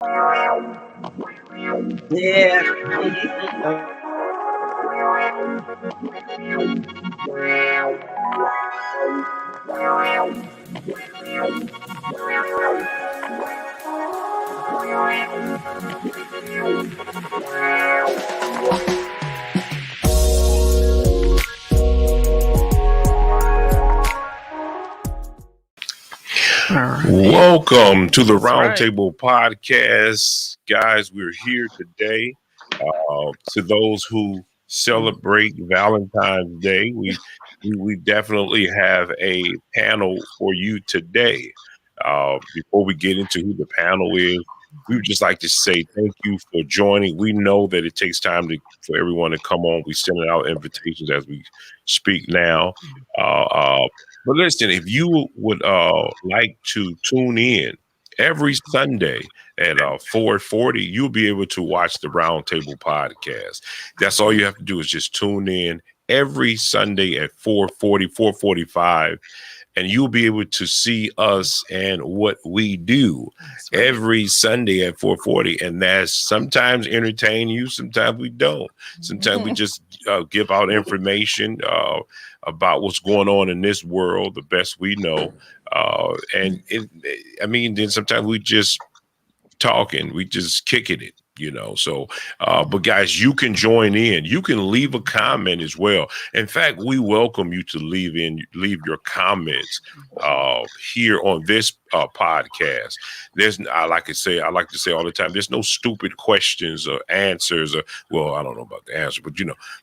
Yeah. Welcome to the Roundtable Podcast, guys. We're here today. To those who celebrate Valentine's Day, we definitely have a panel for you today. Before we get into who the panel is, we would just like to say thank you for joining. We know that it takes time for everyone to come on. We send out invitations as we speak now. But listen, if you would like to tune in every Sunday at 4:40, you'll be able to watch the Roundtable Podcast. That's all you have to do is just tune in every Sunday at 4:40, 4:45, and you'll be able to see us and what we do every Sunday at 4:40. And that's sometimes entertain you, sometimes we don't. Sometimes we just give out information about what's going on in this world the best we know. Then sometimes we just talking, we just kicking it. So but guys, you can join in, you can leave a comment as well. In fact, we welcome you to leave your comments here on this podcast. I like to say all the time, there's no stupid questions or answers, or well, I don't know about the answer,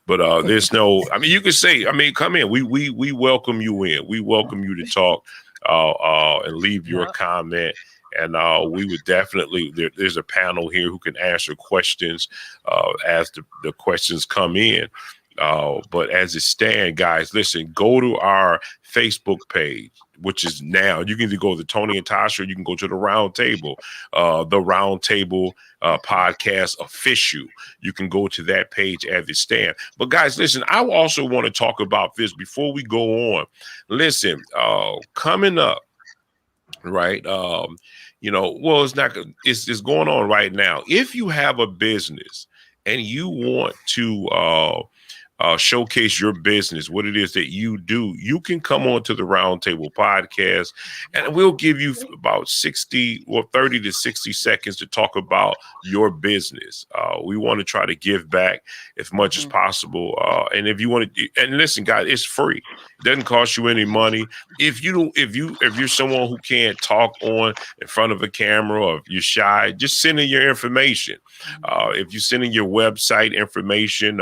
but there's no, you can say, come in, we welcome you in, we welcome you to talk and leave your comment. And we would definitely, there's a panel here who can answer questions as the questions come in. But as it stands, guys, listen, go to our Facebook page, which is now, you can either go to Tony and Tasha, or you can go to the Roundtable, Podcast Official. You can go to that page as it stands. But guys, listen, I also want to talk about this before we go on. Listen, coming up, right? It's going on right now. If you have a business and you want to showcase your business, what it is that you do, you can come on to the Roundtable Podcast, and we'll give you about 30 to 60 seconds to talk about your business. We want to try to give back as much as possible. And if you want to, and listen, guys, it's free. It doesn't cost you any money. If you're someone who can't talk in front of a camera, or if you're shy, just send in your information. If you send in your website information,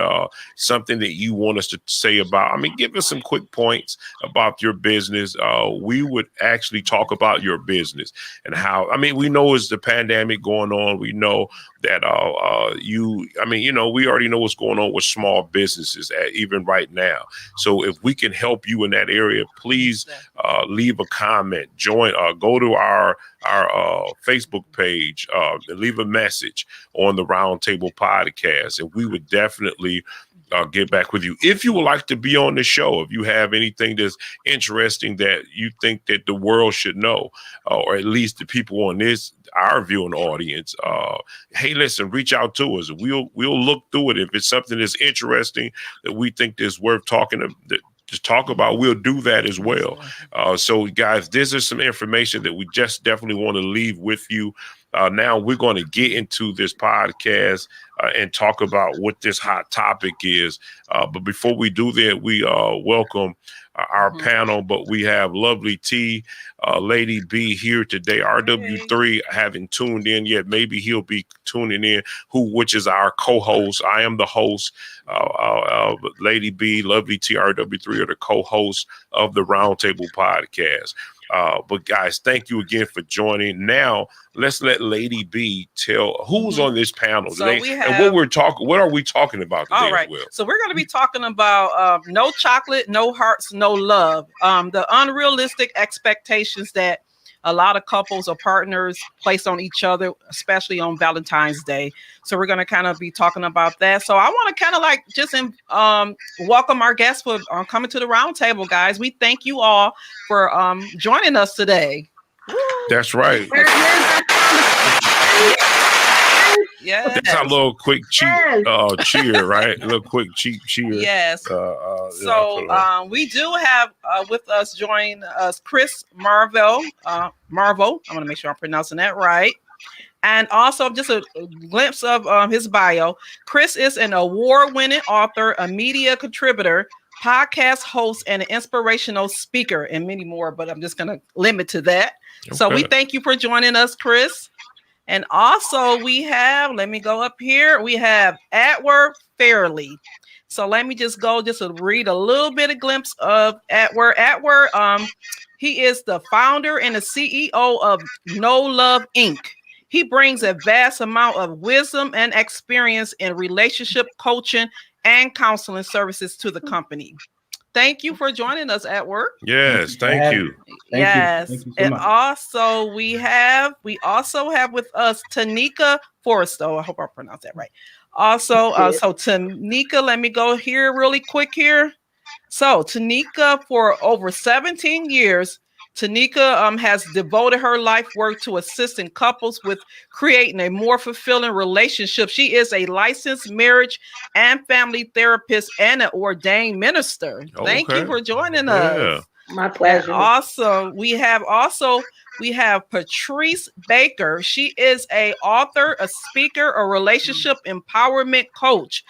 something that you want us to say about, give us some quick points about your business. We would actually talk about your business and how, we know it's the pandemic going on. We know that we already know what's going on with small businesses even right now. So if we can help you in that area, please leave a comment, go to our Facebook page, and leave a message on the Roundtable Podcast, and we would definitely get back with you. If you would like to be on the show, if you have anything that's interesting that you think that the world should know, or at least the people on our viewing audience, hey, listen, reach out to us. We'll look through it. If it's something that's interesting that we think is worth talking to talk about, we'll do that as well. So guys, this is some information that we just definitely want to leave with you. Now we're going to get into this podcast and talk about what this hot topic is. But before we do that, we welcome our panel. But we have Lovely T, Lady B here today. RW3 haven't tuned in yet. Maybe he'll be tuning in, which is our co-host. I am the host. Lady B, Lovely T, RW3 are the co-hosts of the Roundtable Podcast. But guys, thank you again for joining. Now, let's let Lady B tell who's on this panel today and what are we talking about today. All right. So we're going to be talking about no chocolate, no hearts, no love. The unrealistic expectations that a lot of couples or partners place on each other, especially on Valentine's Day. So we're going to kind of be talking about that. So I want to kind of just welcome our guests for coming to the Roundtable, guys. We thank you all for joining us today. That's right. Yes. That's our little quick cheer, right? A little quick cheap cheer. Yes. So we do have with us join us Chris Marvel. Marvel. I want to make sure I'm pronouncing that right. And also just a glimpse of his bio. Chris is an award-winning author, a media contributor, podcast host, and an inspirational speaker, and many more, but I'm just going to limit to that. Okay. So we thank you for joining us, Chris. And also we have, let me go up here, we have Edward Fairley. So let me just read a little bit of glimpse of Edward. Edward, he is the founder and the CEO of knowloveinc. He brings a vast amount of wisdom and experience in relationship coaching and counseling services to the company. Thank you for joining us, Edward. Yes, thank you. Yes. Thank you so And much. also we also have with us Tanika Forresto. I hope I pronounced that right. Also, so Tanika, let me go here really quick here. So Tanika, for over 17 years, Tanika has devoted her life work to assisting couples with creating a more fulfilling relationship. She is a licensed marriage and family therapist and an ordained minister. Thank you for joining us. My pleasure. And also, we have Patrice Baker. She is a author, a speaker, a relationship empowerment coach.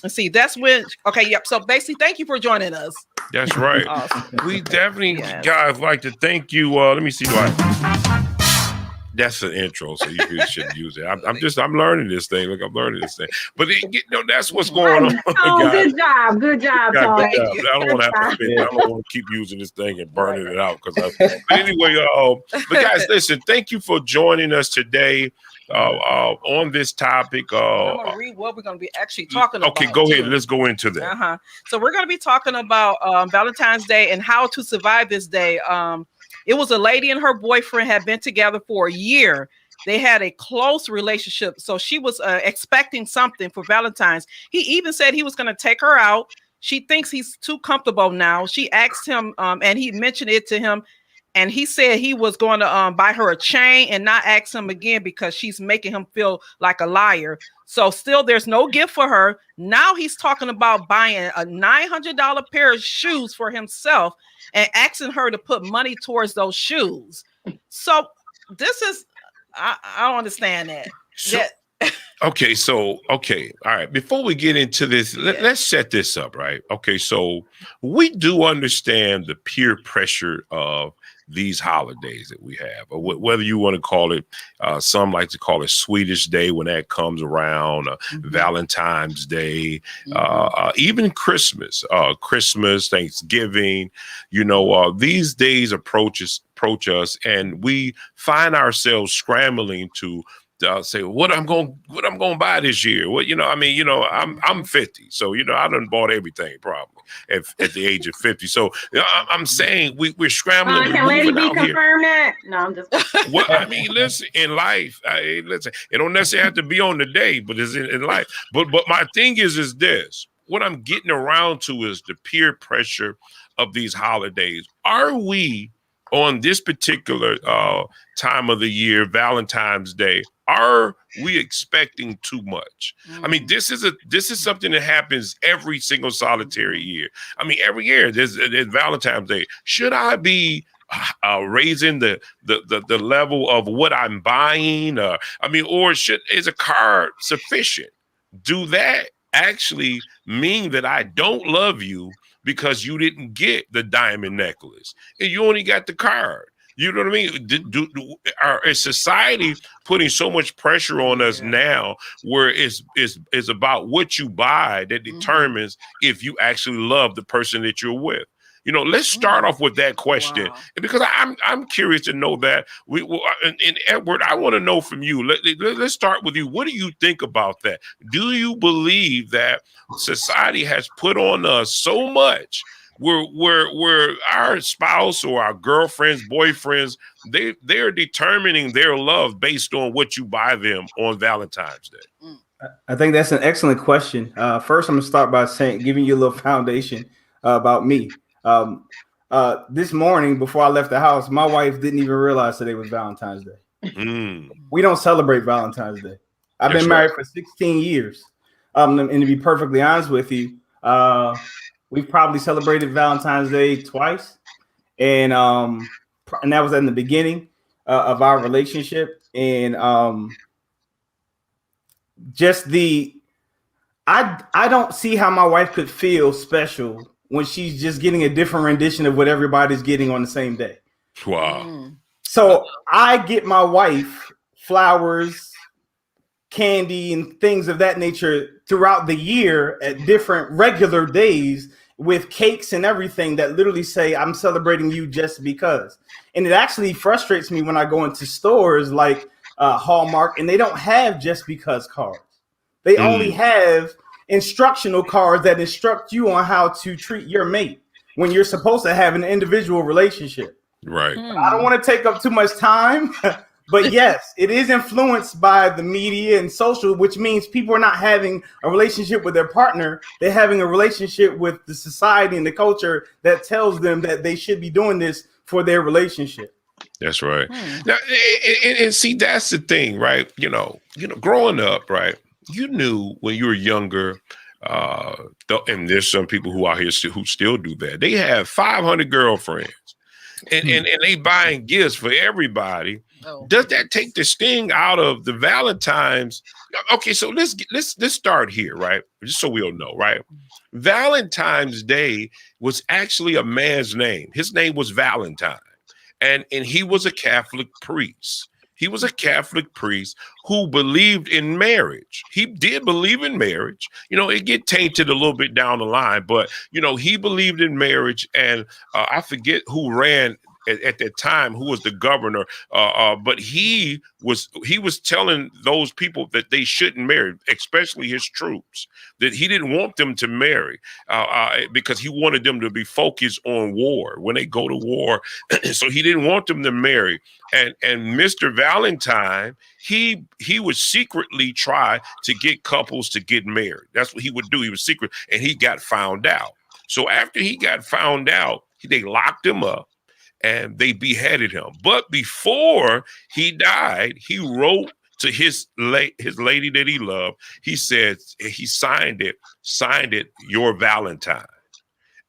Let's see, that's when, okay, yep. So basically, thank you for joining us. That's right. Awesome. We definitely, guys, like to thank you. Let me see that's the intro, so you really shouldn't use it. I'm learning this thing. Look, I'm learning this thing. But that's what's going on. Oh, good job, Tom. I don't want to have to spend. I don't want to keep using this thing and burning it out. But anyway, but guys, listen. Thank you for joining us today. On this topic. I'm going to read what we're going to be actually talking about. Okay, go ahead. Let's go into that. So we're going to be talking about Valentine's Day and how to survive this day. It was a lady and her boyfriend had been together for a year. They had a close relationship. So she was expecting something for Valentine's. He even said he was going to take her out. She thinks he's too comfortable now. She asked him, and he mentioned it to him. And he said he was going to buy her a chain and not ask him again because she's making him feel like a liar. So still there's no gift for her. Now he's talking about buying a $900 pair of shoes for himself and asking her to put money towards those shoes. So this is, I don't understand that. Okay. All right. Before we get into this, let's set this up, right? Okay. So we do understand the peer pressure of these holidays that we have, or whether you want to call it, some like to call it Swedish Day when that comes around, Valentine's Day, even Christmas, Thanksgiving. These days approach us, and we find ourselves scrambling to say what I'm going to buy this year. I'm 50, so I done bought everything probably at the age of 50. So I'm saying we're scrambling. Can Lady B confirm that? No, I'm just. Well, listen, in life, it don't necessarily have to be on the day, but it's in life. But my thing is this: what I'm getting around to is the peer pressure of these holidays. Are we on this particular time of the year, Valentine's Day? Are we expecting too much? I mean, this is something that happens every single solitary year. I mean, every year there's Valentine's Day. Should I be raising the level of what I'm buying? Or is a card sufficient? Do that actually mean that I don't love you because you didn't get the diamond necklace and you only got the card? You know what I mean? Is society putting so much pressure on us now where it's about what you buy that determines if you actually love the person that you're with? Let's start off with that question. Wow. Because I'm curious to know that. And Edward, I want to know from you. Let's start with you. What do you think about that? Do you believe that society has put on us so much where our spouse or our girlfriends, boyfriends, they are determining their love based on what you buy them on Valentine's Day? I think that's an excellent question. First, I'm gonna start by giving you a little foundation about me. This morning before I left the house, my wife didn't even realize today was Valentine's Day. We don't celebrate Valentine's Day. I've been married for 16 years. And to be perfectly honest with you, we've probably celebrated Valentine's Day twice. And that was in the beginning of our relationship. And I don't see how my wife could feel special when she's just getting a different rendition of what everybody's getting on the same day. Wow. So I get my wife flowers, candy, and things of that nature throughout the year at different regular days with cakes and everything that literally say, I'm celebrating you just because. And it actually frustrates me when I go into stores like Hallmark and they don't have just because cards. They only have instructional cards that instruct you on how to treat your mate when you're supposed to have an individual relationship. Right. I don't want to take up too much time, but yes, it is influenced by the media and social, which means people are not having a relationship with their partner. They're having a relationship with the society and the culture that tells them that they should be doing this for their relationship. That's right. Now, and see, that's the thing, right? You know, growing up, right? You knew when you were younger, and there's some people who out here who still do that. They have 500 girlfriends, and they buying gifts for everybody. Oh. Does that take the sting out of the Valentine's? Okay, so let's start here, right? Just so we'll know, right? Valentine's Day was actually a man's name. His name was Valentine, and he was a Catholic priest. He was a Catholic priest who believed in marriage. He did believe in marriage. You know, it get tainted a little bit down the line, but, you know, he believed in marriage. And I forget who ran at that time, who was the governor, but he was telling those people that they shouldn't marry, especially his troops, that he didn't want them to marry because he wanted them to be focused on war when they go to war. So he didn't want them to marry. And Mr. Valentine, he would secretly try to get couples to get married. That's what he would do. He was secret, and he got found out. So after he got found out, they locked him up and they beheaded him. But before he died, he wrote to his lady that he loved. He said he signed it, your Valentine.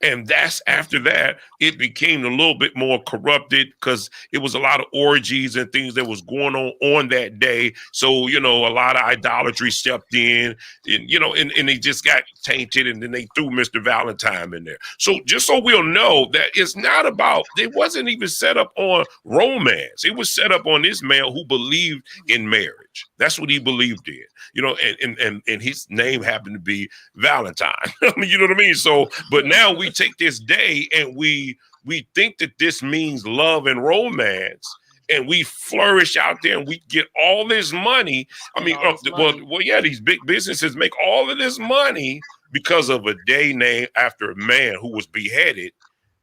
And that's after that, it became a little bit more corrupted because it was a lot of orgies and things that was going on that day. So, you know, a lot of idolatry stepped in and, you know, and they just got tainted, and then they threw Mr. Valentine in there. So just so we'll know that it's not about, it wasn't even set up on romance. It was set up on this man who believed in marriage. That's what he believed in, you know, and his name happened to be Valentine. I mean, you know what I mean? So, but now we take this day and we think that this means love and romance, and we flourish out there and we get all this money. I mean, well, yeah, these big businesses make all of this money because of a day named after a man who was beheaded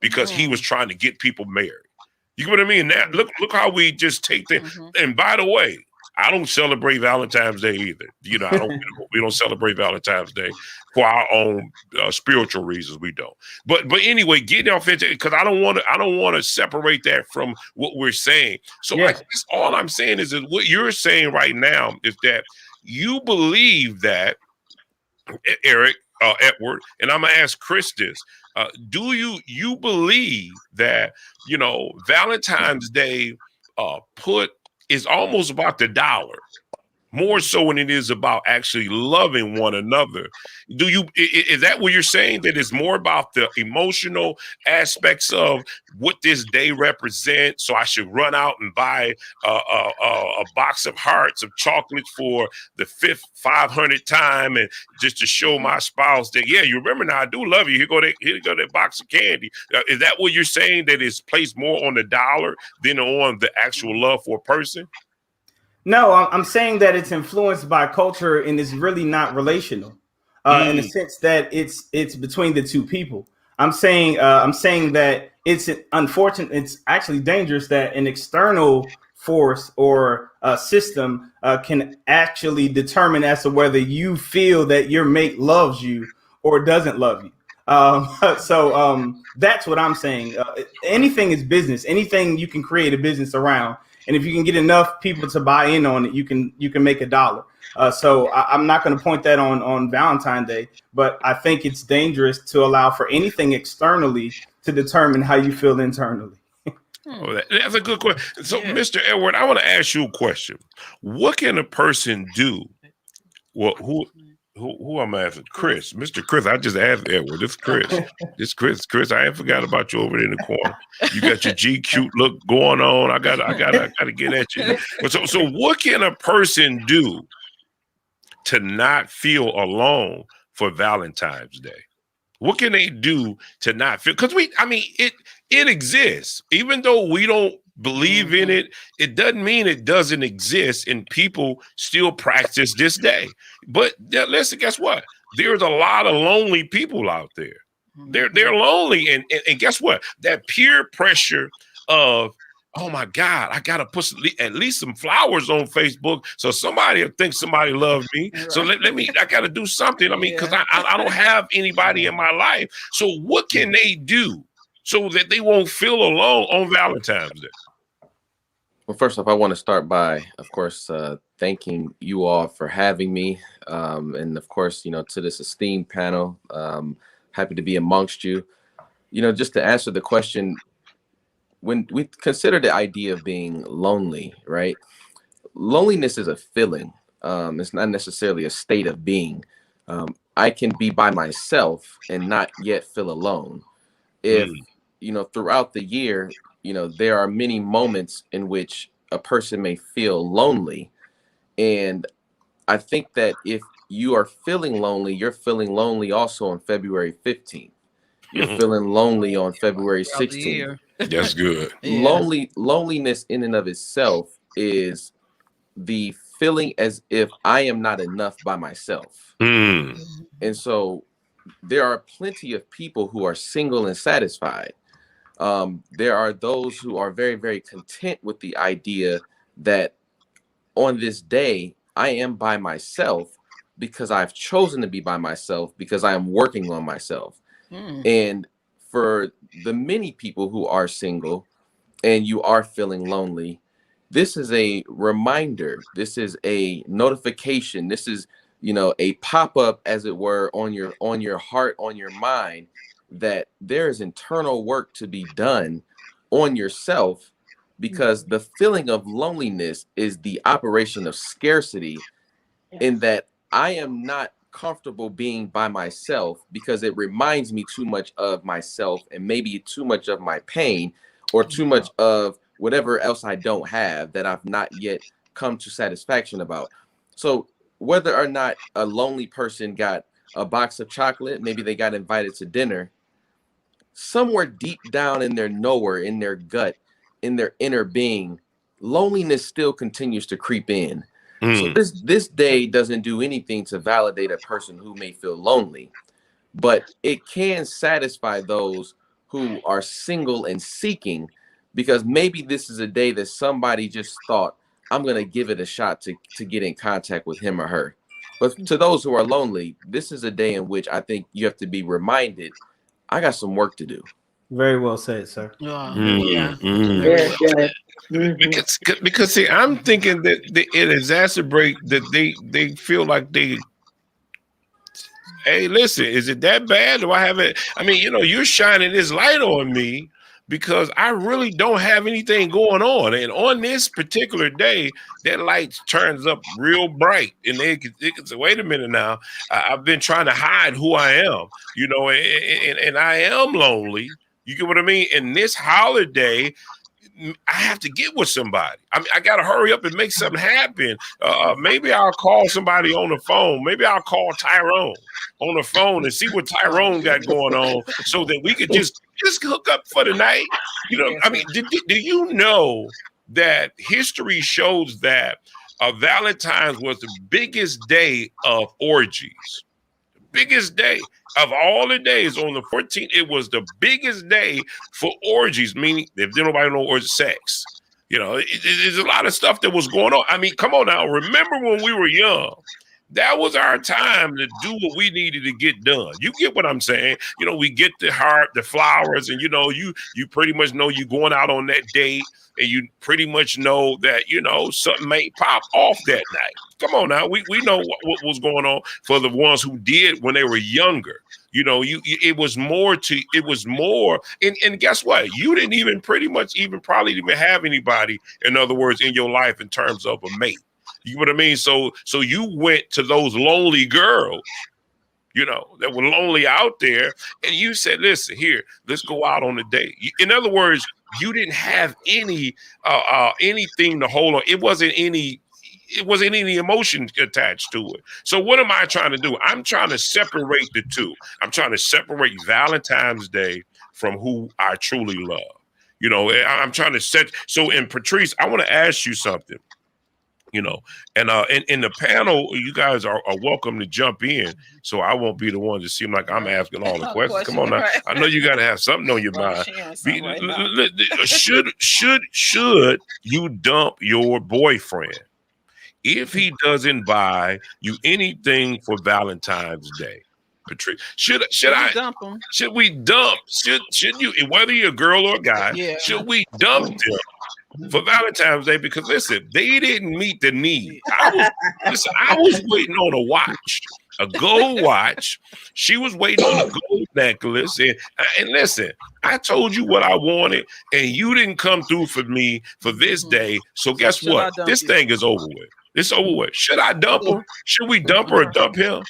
because he was trying to get people married. You know what I mean? Now, look how we just take things. And by the way, I don't celebrate Valentine's Day either. You know, we don't celebrate Valentine's Day for our own spiritual reasons. We don't. But anyway, getting off into it because I don't want to separate that from what we're saying. So I guess all I'm saying is that what you're saying right now is that you believe that, Eric, Edward, and I'm gonna ask Chris this. Do you believe that, you know, Valentine's Day is almost about the dollar, more so than it is about actually loving one another? Is that what you're saying, that it's more about the emotional aspects of what this day represents? So I should run out and buy a box of hearts of chocolates for the 500th time, and just to show my spouse that, yeah, you remember now, I do love you. Here go that box of candy. Is that what you're saying, that it's placed more on the dollar than on the actual love for a person? No, I'm saying that it's influenced by culture and it's really not relational in the sense that it's between the two people. I'm saying that it's unfortunate. It's actually dangerous that an external force or a system can actually determine as to whether you feel that your mate loves you or doesn't love you. So that's what I'm saying. Anything is business. Anything you can create a business around And if you can get enough people to buy in on it, you can make $1. So I'm not going to point that on Valentine's Day, but I think it's dangerous to allow for anything externally to determine how you feel internally. Oh, that's a good question. So, Mr. Edward, I want to ask you a question. What can a person do? Well, who am I asking? Chris, Mr. Chris. I just asked Edward. This is Chris. Chris, I ain't forgot about you over there in the corner. You got your G cute look going on. I gotta get at you. So what can a person do to not feel alone for Valentine's Day? What can they do to not feel? Because it exists. Even though we don't believe in it, it doesn't mean it doesn't exist, and people still practice this day. But listen, guess what? There's a lot of lonely people out there. They're lonely, and guess what? That peer pressure of, oh my God, I gotta put at least some flowers on Facebook so somebody will think somebody loves me. Right. So I gotta do something. I mean, because I don't have anybody in my life. So what can they do so that they won't feel alone on Valentine's Day? Well, first off, I want to start by, of course, thanking you all for having me. And of course, to this esteemed panel, happy to be amongst you. Just to answer the question, when we consider the idea of being lonely, right? Loneliness is a feeling. It's not necessarily a state of being. I can be by myself and not yet feel alone. If, throughout the year, there are many moments in which a person may feel lonely. And I think that if you are feeling lonely, you're feeling lonely also on February 15th. You're feeling lonely on February 16th. That's good. Loneliness in and of itself is the feeling as if I am not enough by myself. And so there are plenty of people who are single and satisfied. There are those who are very, very content with the idea that on this day, I am by myself because I've chosen to be by myself because I am working on myself. And for the many people who are single and you are feeling lonely, this is a reminder. This is a notification. This is, a pop-up, as it were, on your heart, on your mind, that there is internal work to be done on yourself, because the feeling of loneliness is the operation of scarcity, in that I am not comfortable being by myself because it reminds me too much of myself and maybe too much of my pain or too much of whatever else I don't have that I've not yet come to satisfaction about. So whether or not a lonely person got a box of chocolate, maybe they got invited to dinner, somewhere deep down in their nowhere, in their gut, in their inner being, loneliness still continues to creep in. So this day doesn't do anything to validate a person who may feel lonely, but it can satisfy those who are single and seeking, because maybe this is a day that somebody just thought, I'm going to give it a shot to get in contact with him or her. But to those who are lonely, this is a day in which I think you have to be reminded, I got some work to do. Very well said, sir. Very good. Because see, I'm thinking that it exacerbates that they feel like they. Hey, listen, is it that bad? Do I have it? I mean, you're shining this light on me because I really don't have anything going on, and on this particular day, that light turns up real bright, and they can say, "Wait a minute now, I've been trying to hide who I am, and I am lonely." You get what I mean? And this holiday, I have to get with somebody. I mean, I got to hurry up and make something happen. Maybe I'll call somebody on the phone. Maybe I'll call Tyrone on the phone and see what Tyrone got going on so that we could just hook up for the night. I mean, do you know that history shows that Valentine's was the biggest day of orgies? Biggest day of all the days. On the 14th, it was the biggest day for orgies, meaning if nobody know orgies, sex. There's a lot of stuff that was going on. I mean, come on now. Remember when we were young That was our time to do what we needed to get done. You get what I'm saying? You know, we get the heart, the flowers, and you know, you pretty much know you're going out on that date, and you pretty much know that, you know, something may pop off that night. Come on now, we know what was going on for the ones who did when they were younger. You know, it was more, and guess what? You didn't even pretty much probably even have anybody, in other words, in your life in terms of a mate. You know what I mean? So you went to those lonely girls, you know, that were lonely out there, and you said, listen, here, let's go out on a date. In other words, you didn't have any anything to hold on. It wasn't any emotion attached to it. So what am I trying to do? I'm trying to separate the two. I'm trying to separate Valentine's Day from who I truly love. You know, I'm trying to set. So, and Patrice, I want to ask you something. You know, and in the panel, you guys are welcome to jump in, so I won't be the one to seem like I'm asking all the questions. Come on now, right. I know you got to have something on your mind. Should you dump your boyfriend if he doesn't buy you anything for Valentine's Day? Patrice, should I dump him? Should we dump? Should you, whether you're a girl or a guy? Yeah. Should we dump them for Valentine's Day? Because listen, they didn't meet the need. I was waiting on a gold watch. She was waiting on a gold necklace, and listen, I told you what I wanted, and you didn't come through for me for this day. So guess what? This thing is over with. It's over with. Should I dump her? Should we dump her or dump him?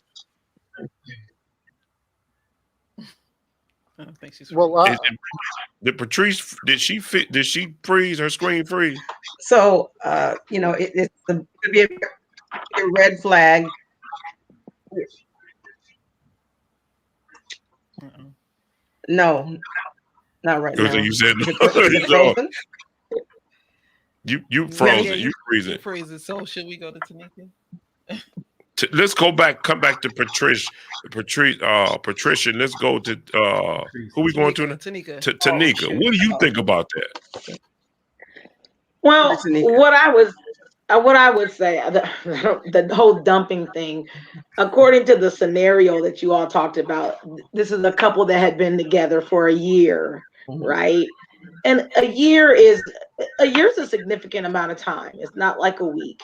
I don't think she's free. Did Patrice, did she freeze her screen freeze? So you know, it could be a red flag. No, not right now. You said no. You frozen. You freezing. Freezing. So should we go to Tanika? Let's come back to Patricia. And let's go to who we going to now? Tanika. Tanika. What do you think about that? Well, what I would say, the whole dumping thing, according to the scenario that you all talked about, this is a couple that had been together for a year, right? And a year is a significant amount of time. It's not like a week.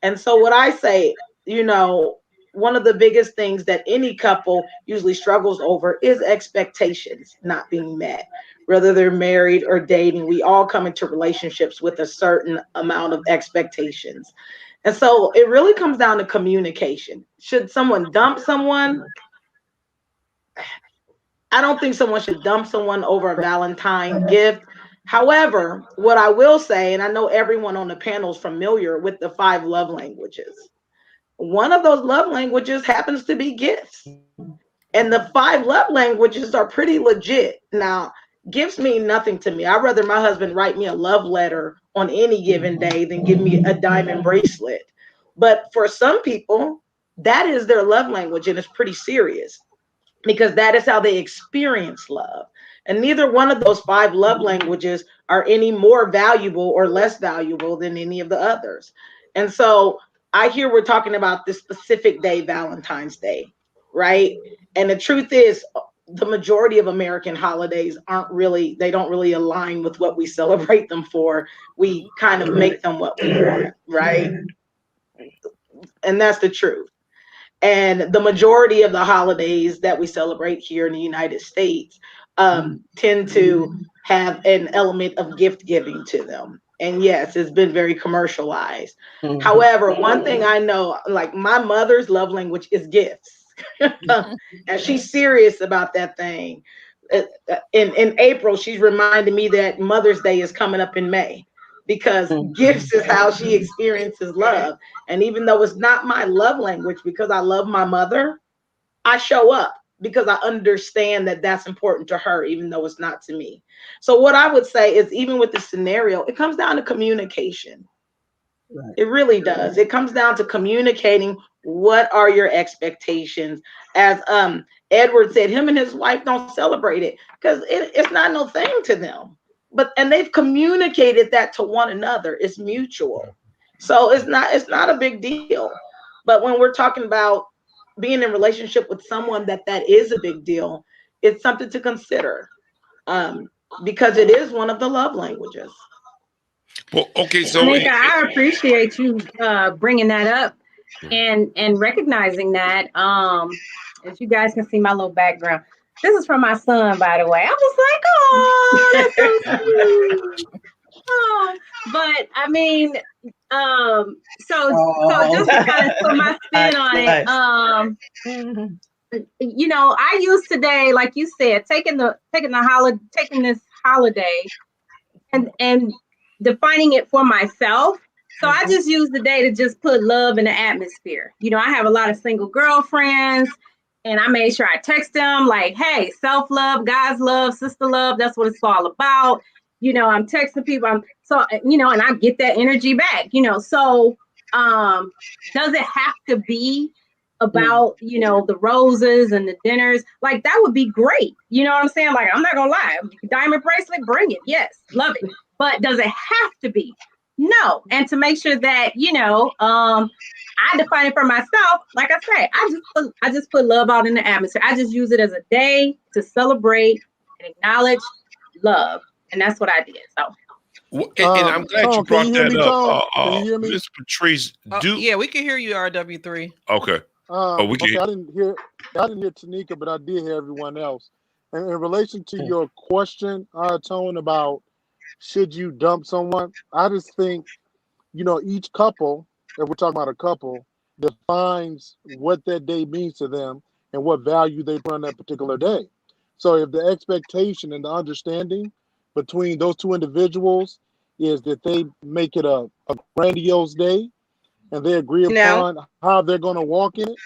And so what I say, you know, one of the biggest things that any couple usually struggles over is expectations not being met. Whether they're married or dating, we all come into relationships with a certain amount of expectations. And so it really comes down to communication. Should someone dump someone? I don't think someone should dump someone over a Valentine gift. However, what I will say, and I know everyone on the panel is familiar with the 5 love languages. One of those love languages happens to be gifts. And the 5 love languages are pretty legit. Now, gifts mean nothing to me. I'd rather my husband write me a love letter on any given day than give me a diamond bracelet. But for some people, that is their love language, and it's pretty serious because that is how they experience love. And neither one of those 5 love languages are any more valuable or less valuable than any of the others. And so I hear we're talking about this specific day, Valentine's Day, right? And the truth is, the majority of American holidays don't really align with what we celebrate them for. We kind of make them what we want, right? And that's the truth. And the majority of the holidays that we celebrate here in the United States tend to have an element of gift giving to them. And yes, it's been very commercialized. However, one thing I know, like my mother's love language is gifts. And she's serious about that thing. In April, she's reminding me that Mother's Day is coming up in May because gifts is how she experiences love. And even though it's not my love language, because I love my mother, I show up because I understand that that's important to her, even though it's not to me. So what I would say is, even with the scenario, it comes down to communication. Right. It really does. It comes down to communicating what are your expectations. As Edward said, him and his wife don't celebrate it because it's not no thing to them. And they've communicated that to one another. It's mutual. So it's not a big deal. But when we're talking about being in a relationship with someone that is a big deal, it's something to consider, because it is one of the love languages. Well, okay, so Tanika, I appreciate you bringing that up and recognizing that. As you guys can see, my little background. This is from my son, by the way. I was like, oh, that's so sweet. Oh, but I mean, so just to kind of put my spin on it, you know, I use today, like you said, taking this holiday and defining it for myself. So I just use the day to just put love in the atmosphere. You know, I have a lot of single girlfriends, and I made sure I text them like, hey, self-love, God's love, sister love, that's what it's all about. You know, I'm texting people. You know, and I get that energy back, you know. So does it have to be about, you know, the roses and the dinners? Like, that would be great. You know what I'm saying? Like, I'm not gonna lie. Diamond bracelet, bring it. Yes, love it. But does it have to be? No. And to make sure that, you know, I define it for myself. Like I say, I just put love out in the atmosphere. I just use it as a day to celebrate and acknowledge love. And that's what I did. So. And I'm glad you brought that up. Can you hear me? Miss Patrice, yeah, we can hear you, RW3. Okay. We can. Okay, I didn't hear Tanika, but I did hear everyone else. And in relation to your question, Tone, about should you dump someone, I just think, you know, each couple, if we're talking about a couple, defines what that day means to them and what value they put on that particular day. So if the expectation and the understanding between those two individuals is that they make it a grandiose day and they agree upon how they're going to walk in it,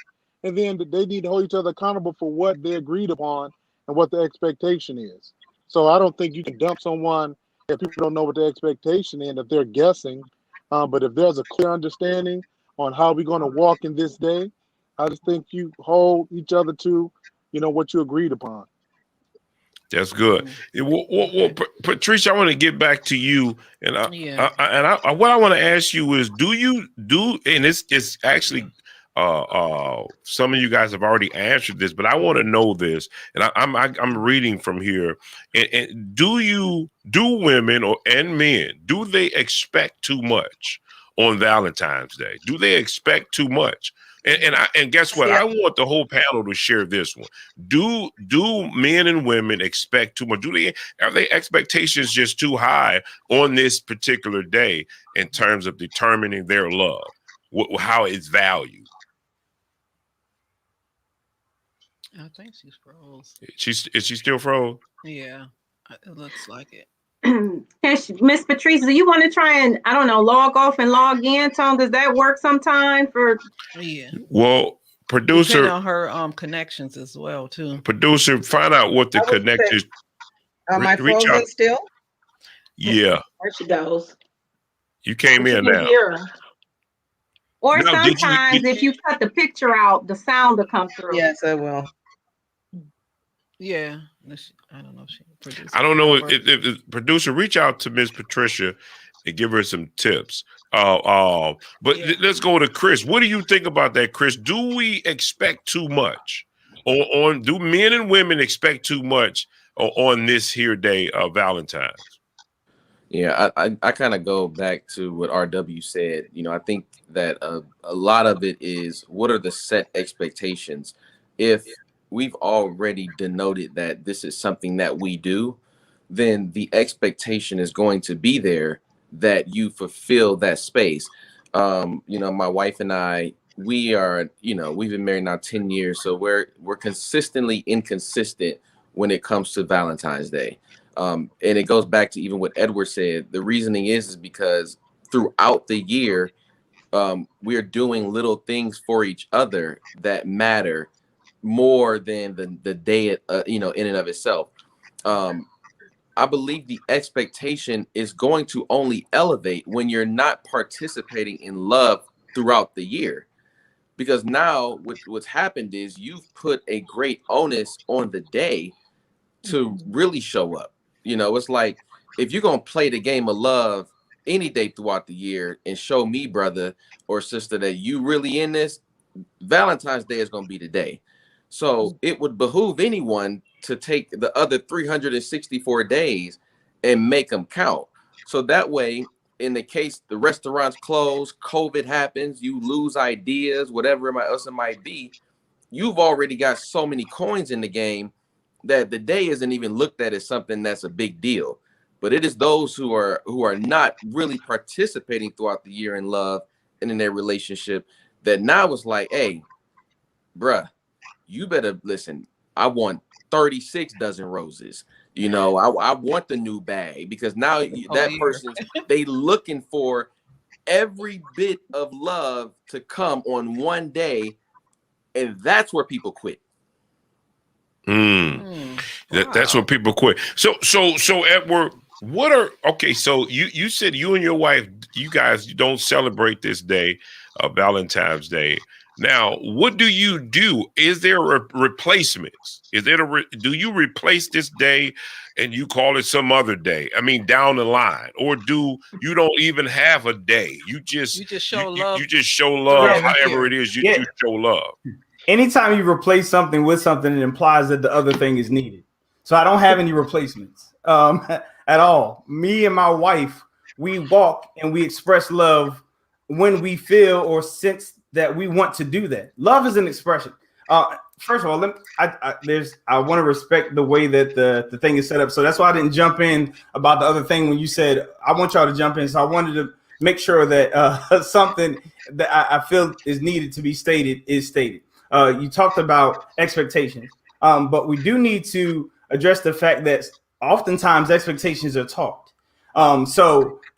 and then they need to hold each other accountable for what they agreed upon and what the expectation is. So I don't think you can dump someone if people don't know what the expectation is, if they're guessing. But if there's a clear understanding on how we're going to walk in this day, I just think you hold each other to, you know, what you agreed upon. That's good. Well, Patrice, I want to get back to you, and what I want to ask you is, do you and it's actually some of you guys have already answered this, but I want to know this, and I'm reading from here. And do women and men, do they expect too much on Valentine's Day? Do they expect too much? And guess what? I want the whole panel to share this one. Do men and women expect too much? Are their expectations just too high on this particular day in terms of determining their love, how it's valued? I think she's froze. Is she still froze? Yeah, it looks like it. Miss Patrice, do you want to try and, I don't know, log off and log in, Tom? Does that work sometime for? Yeah. Well, producer, depending on her connections as well too. Producer, find out what the connections. Am I frozen still? Yeah. There she goes. You came in now. Or now, sometimes if you cut the picture out, the sound will come through. Yes, I will. Yeah. I don't know if she produced. I don't know if producer, reach out to Miss Patricia and give her some tips. But let's go to Chris. What do you think about that, Chris? Do we expect too much? Or do men and women expect too much on this here day of Valentine's? Yeah, I kind of go back to what RW said. You know, I think that a lot of it is, what are the set expectations? If we've already denoted that this is something that we do, then the expectation is going to be there that you fulfill that space. You know, my wife and I, we are, you know, we've been married now 10 years, so we're consistently inconsistent when it comes to Valentine's Day. And it goes back to even what Edward said. The reasoning is because throughout the year, we're doing little things for each other that matter more than the day, you know, in and of itself. I believe the expectation is going to only elevate when you're not participating in love throughout the year. Because now what's happened is you've put a great onus on the day to really show up. You know, it's like, if you're going to play the game of love any day throughout the year and show me, brother or sister, that you really in this, Valentine's Day is going to be today. So it would behoove anyone to take the other 364 days and make them count. So that way, in the case the restaurants close, COVID happens, you lose ideas, whatever else it might be, you've already got so many coins in the game that the day isn't even looked at as something that's a big deal. But it is those who are not really participating throughout the year in love and in their relationship that now it's like, hey, bruh, you better listen. I want 36 dozen roses. You know, I want the new bag, because now that person's they looking for every bit of love to come on one day, and that's where people quit. That's where people quit. So Edward, so you said you and your wife, you guys don't celebrate this day, Valentine's Day. Now, what do you do? Is there replacements? Do you replace this day and you call it some other day? I mean, down the line, or do you don't even have a day? You just show love. You just show love. However it is, you show love. Anytime you replace something with something, it implies that the other thing is needed. So I don't have any replacements at all. Me and my wife, we walk and we express love when we feel or sense that we want to do that. Love is an expression. First of all, I want to respect the way that the thing is set up. So that's why I didn't jump in about the other thing when you said I want y'all to jump in. So I wanted to make sure that something that I feel is needed to be stated is stated. You talked about expectations, but we do need to address the fact that oftentimes expectations are taught.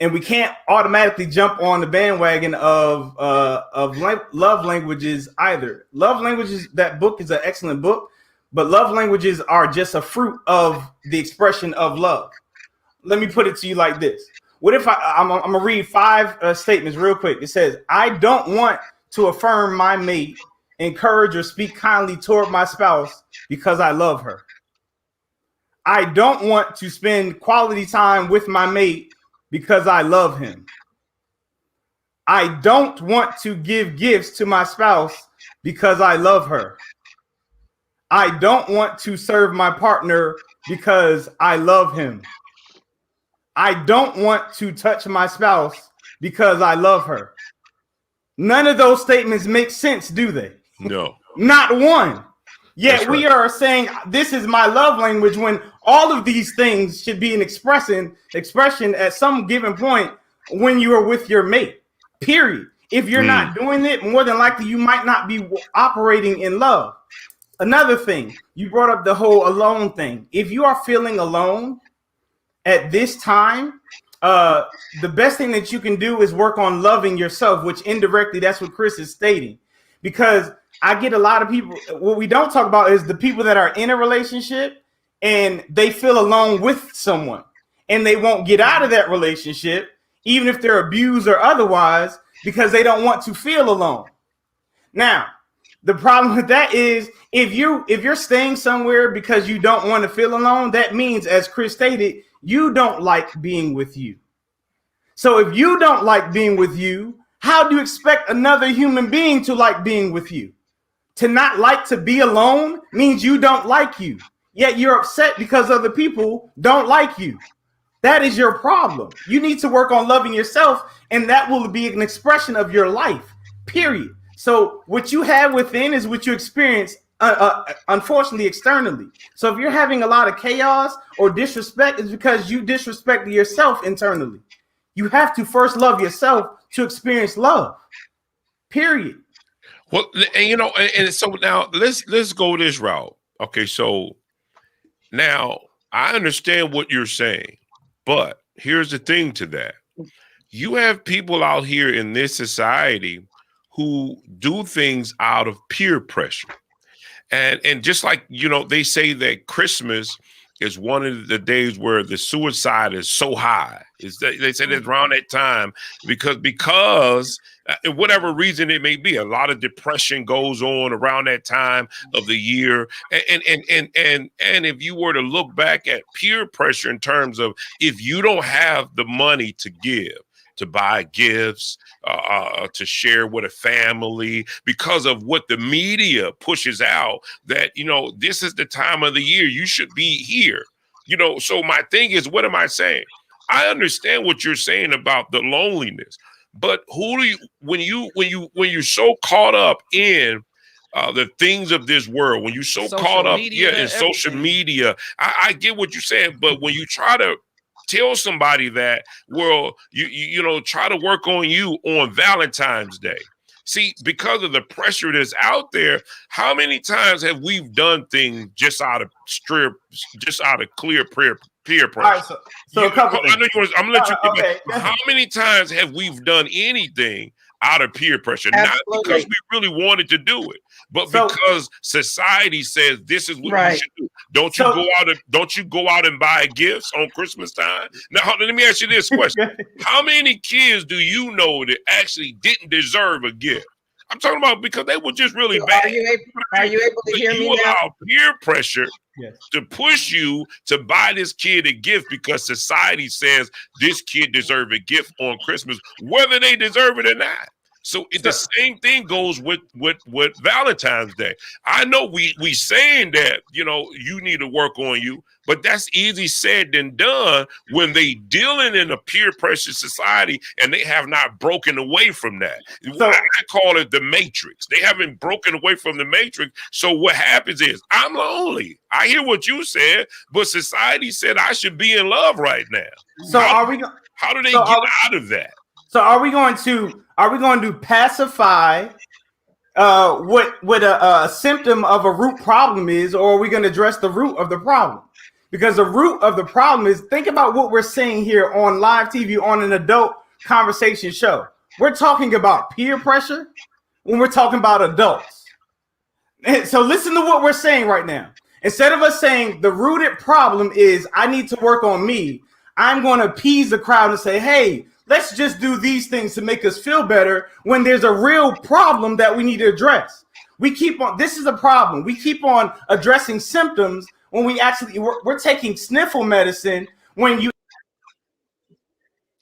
And we can't automatically jump on the bandwagon of love languages either. Love languages, that book is an excellent book, but love languages are just a fruit of the expression of love. Let me put it to you like this. What if I'm gonna read 5 statements real quick. It says, I don't want to affirm my mate, encourage or speak kindly toward my spouse because I love her. I don't want to spend quality time with my mate because I love him. I don't want to give gifts to my spouse because I love her. I don't want to serve my partner because I love him. I don't want to touch my spouse because I love her. None of those statements make sense, do they? No. Not one. Yet we are saying this is my love language when all of these things should be an expression at some given point when you are with your mate, period. If you're not doing it, more than likely you might not be operating in love. Another thing, you brought up the whole alone thing. If you are feeling alone at this time, the best thing that you can do is work on loving yourself, which indirectly that's what Chris is stating. Because I get a lot of people, what we don't talk about is the people that are in a relationship and they feel alone with someone and they won't get out of that relationship, even if they're abused or otherwise, because they don't want to feel alone. Now, the problem with that is if you're staying somewhere because you don't want to feel alone, that means, as Chris stated, you don't like being with you. So if you don't like being with you, how do you expect another human being to like being with you? To not like to be alone means you don't like you. Yet you're upset because other people don't like you. That is your problem. You need to work on loving yourself, and that will be an expression of your life, period. So what you have within is what you experience, unfortunately, externally. So if you're having a lot of chaos or disrespect, it's because you disrespect yourself internally. You have to first love yourself to experience love, period. Well, and so now let's go this route. Okay, so now I understand what you're saying, but here's the thing to that. You have people out here in this society who do things out of peer pressure. And just like, they say that Christmas is one of the days where the suicide is so high. They say it's around that time because whatever reason it may be, a lot of depression goes on around that time of the year. And if you were to look back at peer pressure in terms of if you don't have the money to give, to buy gifts, to share with a family, because of what the media pushes out, that, this is the time of the year you should be here. So my thing is, what am I saying? I understand what you're saying about the loneliness, but who do you, when you're so caught up in the things of this world, when you're so caught up in social media, I get what you're saying, but when you try to tell somebody that, well, you try to work on you on Valentine's Day. See, because of the pressure that's out there, how many times have we done things just out of clear peer pressure? All right, so a couple things. I'm gonna let you get okay. back. How many times have we done anything out of peer pressure? Absolutely. Not because we really wanted to do it, but because society says this is what you should do. Don't you go out and buy gifts on Christmas time? Now, let me ask you this question. How many kids do you know that actually didn't deserve a gift? I'm talking about because they were just really bad. Are you able to hear me now? Allow peer pressure to push you to buy this kid a gift because society says this kid deserves a gift on Christmas, whether they deserve it or not. So the same thing goes with Valentine's Day. I know we saying that, you need to work on you, but that's easy said than done when they dealing in a peer pressure society and they have not broken away from that. So, I call it the matrix. They haven't broken away from the matrix. So what happens is, I'm lonely. I hear what you said, but society said I should be in love right now. So how do they get out of that? So are we going to pacify what a symptom of a root problem is, or are we going to address the root of the problem? Because the root of the problem is, think about what we're saying here on live TV on an adult conversation show. We're talking about peer pressure when we're talking about adults. And so listen to what we're saying right now. Instead of us saying the rooted problem is I need to work on me, I'm going to appease the crowd and say, hey, let's just do these things to make us feel better when there's a real problem that we need to address. This is a problem. We keep on addressing symptoms when we're taking sniffle medicine when you.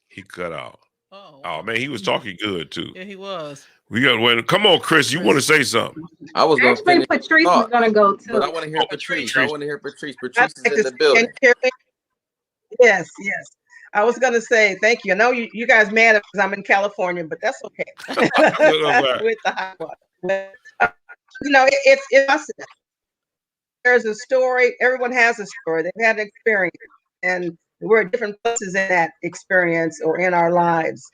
He cut out. Oh man, he was talking good too. Yeah, he was. Come on, Chris. You want to say something? I was going to finish. Patrice is going to go too. But I want to hear Patrice. Patrice is in the building. Yes. I was going to say thank you. I know you guys mad because I'm in California, but that's okay. With the hot water. It's there's a story. Everyone has a story. They've had an experience, and we're at different places in that experience or in our lives.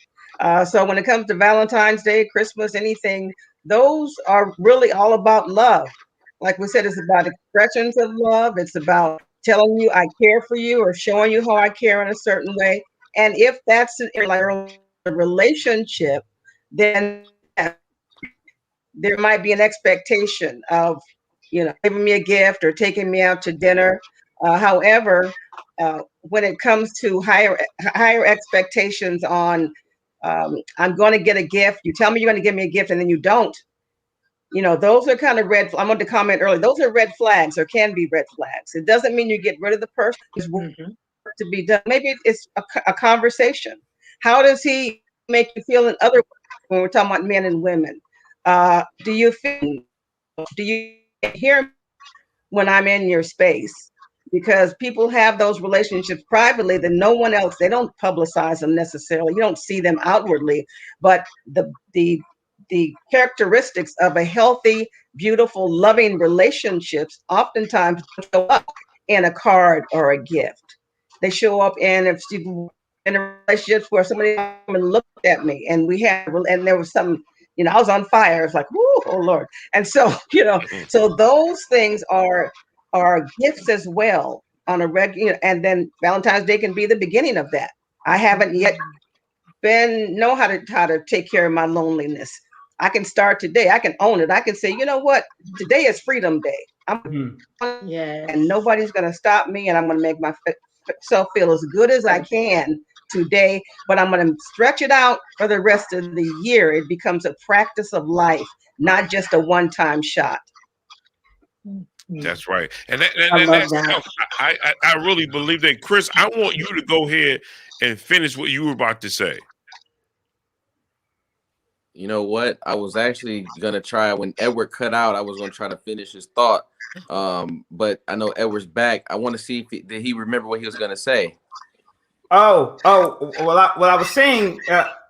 So when it comes to Valentine's Day, Christmas, anything, those are really all about love. Like we said, it's about expressions of love. It's about telling you I care for you or showing you how I care in a certain way. And if that's like a relationship, then there might be an expectation of, giving me a gift or taking me out to dinner. However, when it comes to higher expectations on, I'm going to get a gift, you tell me you're going to give me a gift and then you don't, those are kind of red. I'm going to comment earlier. Those are red flags or can be red flags. It doesn't mean you get rid of the person. There's work to be done. Maybe it's a conversation. How does he make you feel in other ways when we're talking about men and women? Do you hear me when I'm in your space? Because people have those relationships privately that no one else, they don't publicize them necessarily. You don't see them outwardly, but the characteristics of a healthy, beautiful, loving relationships oftentimes show up in a card or a gift. They show up in relationships where somebody looked at me and there was some, I was on fire. It's like, whoo, oh Lord. And so, so those things are gifts as well on a regular, and then Valentine's Day can be the beginning of that. I haven't yet know how to take care of my loneliness. I can start today. I can own it. I can say, you know what? Today is Freedom Day. And nobody's going to stop me. And I'm going to make myself feel as good as I can today. But I'm going to stretch it out for the rest of the year. It becomes a practice of life, not just a one-time shot. That's right. And I really believe that. Chris, I want you to go ahead and finish what you were about to say. You know what? I was actually gonna try when Edward cut out. I was gonna try to finish his thought, but I know Edward's back. I want to see if did he remember what he was gonna say. Well, I was saying,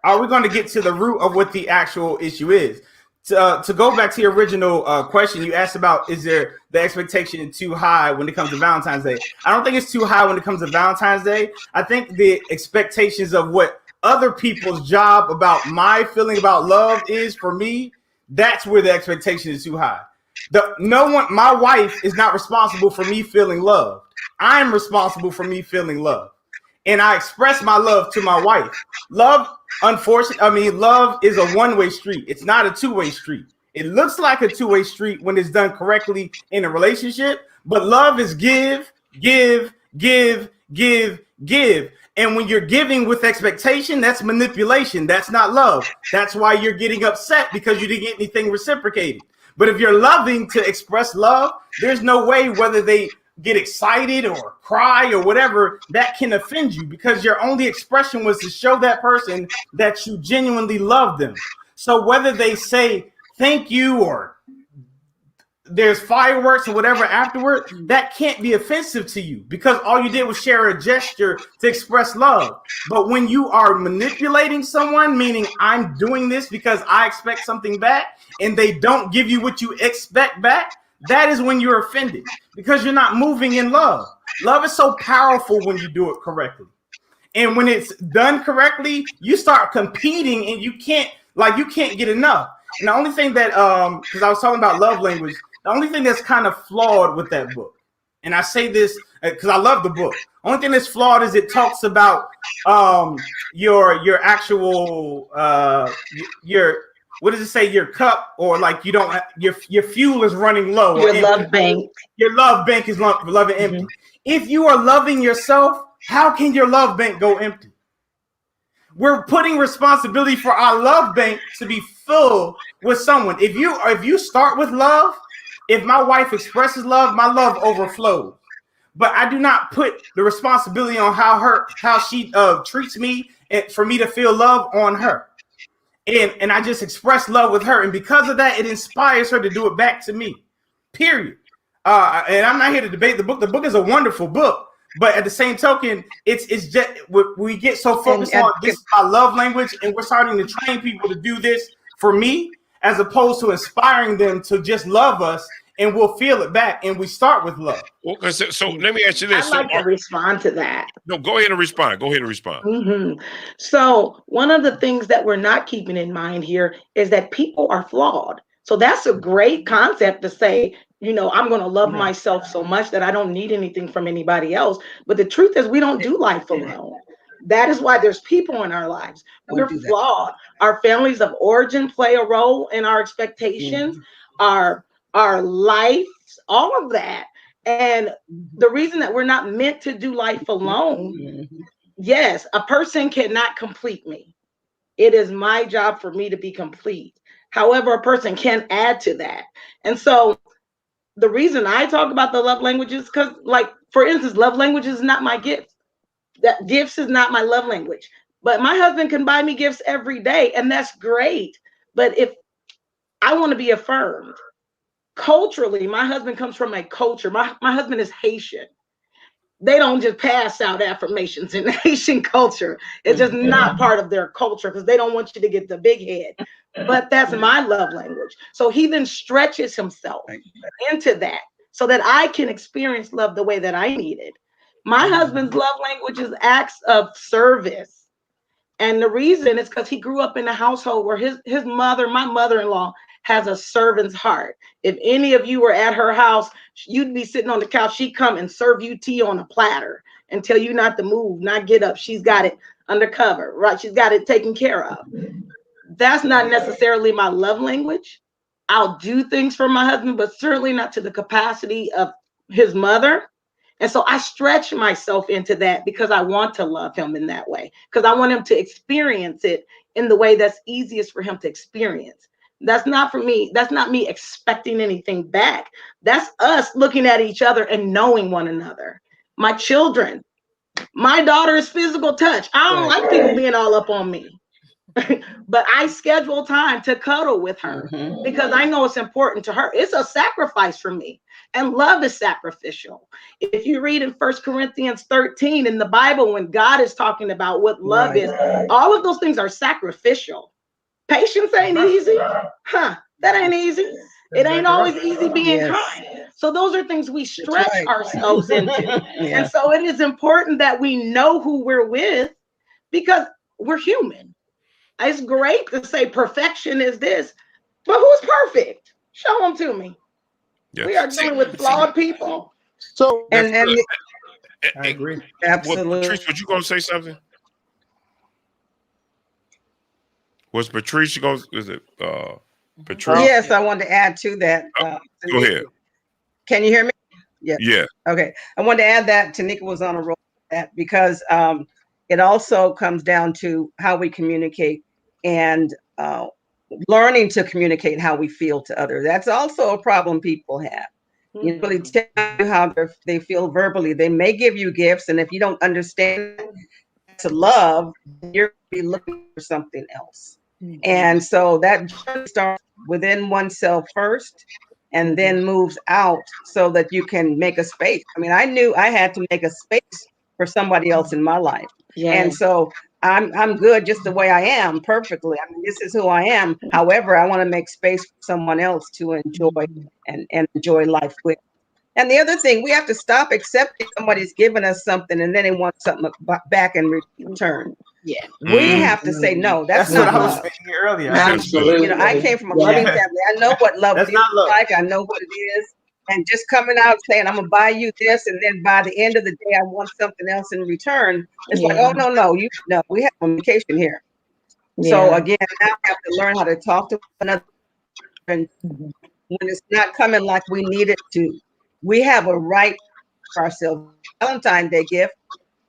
are we going to get to the root of what the actual issue is? To go back to your original question, you asked about, is there the expectation too high when it comes to Valentine's Day? I don't think it's too high when it comes to Valentine's Day. I think the expectations of what other people's job about my feeling about love is for me, that's where the expectation is too high. My wife is not responsible for me feeling loved. I'm responsible for me feeling loved. And I express my love to my wife. Love is a one-way street. It's not a two-way street. It looks like a two-way street when it's done correctly in a relationship, but love is give, give, give, give, give. And when you're giving with expectation, that's manipulation. That's not love. That's why you're getting upset because you didn't get anything reciprocated. But if you're loving to express love, there's no way whether they get excited or cry or whatever that can offend you, because your only expression was to show that person that you genuinely love them. So whether they say thank you or there's fireworks or whatever afterward, that can't be offensive to you because all you did was share a gesture to express love. But when you are manipulating someone, meaning I'm doing this because I expect something back and they don't give you what you expect back, that is when you're offended because you're not moving in love. Love is so powerful when you do it correctly. And when it's done correctly, you start competing and you can't get enough. And the only thing that, because I was talking about love language, the only thing that's kind of flawed with that book, and I say this because I love the book, only thing that's flawed is it talks about your actual, what does it say? Your cup, or like you don't, your fuel is running low. Your love bank. Your love bank is love and empty. If you are loving yourself, how can your love bank go empty? We're putting responsibility for our love bank to be full with someone. If you start with love, if my wife expresses love, my love overflows. But I do not put the responsibility on how she treats me and for me to feel love on her. And I just express love with her. And because of that, it inspires her to do it back to me, period. And I'm not here to debate the book. The book is a wonderful book. But at the same token, it's just we get so focused on this is my love language. And we're starting to train people to do this for me, as opposed to inspiring them to just love us. And we'll feel it back. And we start with love. Okay, so let me ask you this. I'd like to respond to that. No, go ahead and respond. So one of the things that we're not keeping in mind here is that people are flawed. So that's a great concept to say, I'm going to love myself so much that I don't need anything from anybody else. But the truth is we don't do life alone. That is why there's people in our lives. We're flawed. Our families of origin play a role in our expectations, our lives, all of that. And the reason that we're not meant to do life alone, yes, a person cannot complete me. It is my job for me to be complete. However, a person can add to that. And so the reason I talk about the love languages, because like, for instance, love languages is not my gift. That gifts is not my love language. But my husband can buy me gifts every day, and that's great. But if I want to be affirmed, culturally, my husband comes from a culture. My husband is Haitian. They don't just pass out affirmations in Haitian culture. It's just not part of their culture because they don't want you to get the big head. But that's my love language. So he then stretches himself into that so that I can experience love the way that I need it. My husband's love language is acts of service. And the reason is because he grew up in a household where his mother, my mother-in-law, has a servant's heart. If any of you were at her house, you'd be sitting on the couch. She'd come and serve you tea on a platter and tell you not to move, not get up. She's got it undercover, right? She's got it taken care of. That's not necessarily my love language. I'll do things for my husband, but certainly not to the capacity of his mother. And so I stretch myself into that because I want to love him in that way, because I want him to experience it in the way that's easiest for him to experience. That's not for me. That's not me expecting anything back. That's us looking at each other and knowing one another. My children, my daughter is physical touch. I don't like people being all up on me. but I schedule time to cuddle with her because I know it's important to her. It's a sacrifice for me. And love is sacrificial. If you read in 1 Corinthians 13 in the Bible, when God is talking about what love is, all of those things are sacrificial. Patience ain't easy. That ain't easy. It ain't always easy being kind. So those are things we stretch ourselves into. And so it is important that we know who we're with because we're human. It's great to say perfection is this, but who's perfect? Show them to me. Yes. We are dealing with flawed people. So and I agree. Absolutely. Patrice, were you going to say something? Was Patrice going? Is it Patrice? Yes, I wanted to add to that. Go ahead. Can you hear me? Yeah. Okay. I wanted to add that Tanika was on a roll with that because it also comes down to how we communicate and learning to communicate how we feel to others. That's also a problem people have. You really tell you how they feel verbally. They may give you gifts, and if you don't understand to love, you're be looking for something else. And so that starts within oneself first, and then moves out so that you can make a space. I mean, I knew I had to make a space for somebody else in my life, and so I'm good just the way I am, perfectly. I mean, this is who I am. However, I want to make space for someone else to enjoy and enjoy life with. And the other thing, we have to stop accepting somebody's giving us something and then they want something back in return. Yeah. We have to say, no, that's what not I was love. saying earlier. Absolutely. You know, I came from a loving family. I know what love is like. I know what it is. And just coming out saying, I'm going to buy you this, and then by the end of the day, I want something else in return. It's like, oh, no, we have communication here. So again, now I have to learn how to talk to one another. And when it's not coming like we need it to, we have a right for ourselves. Valentine's Day gift,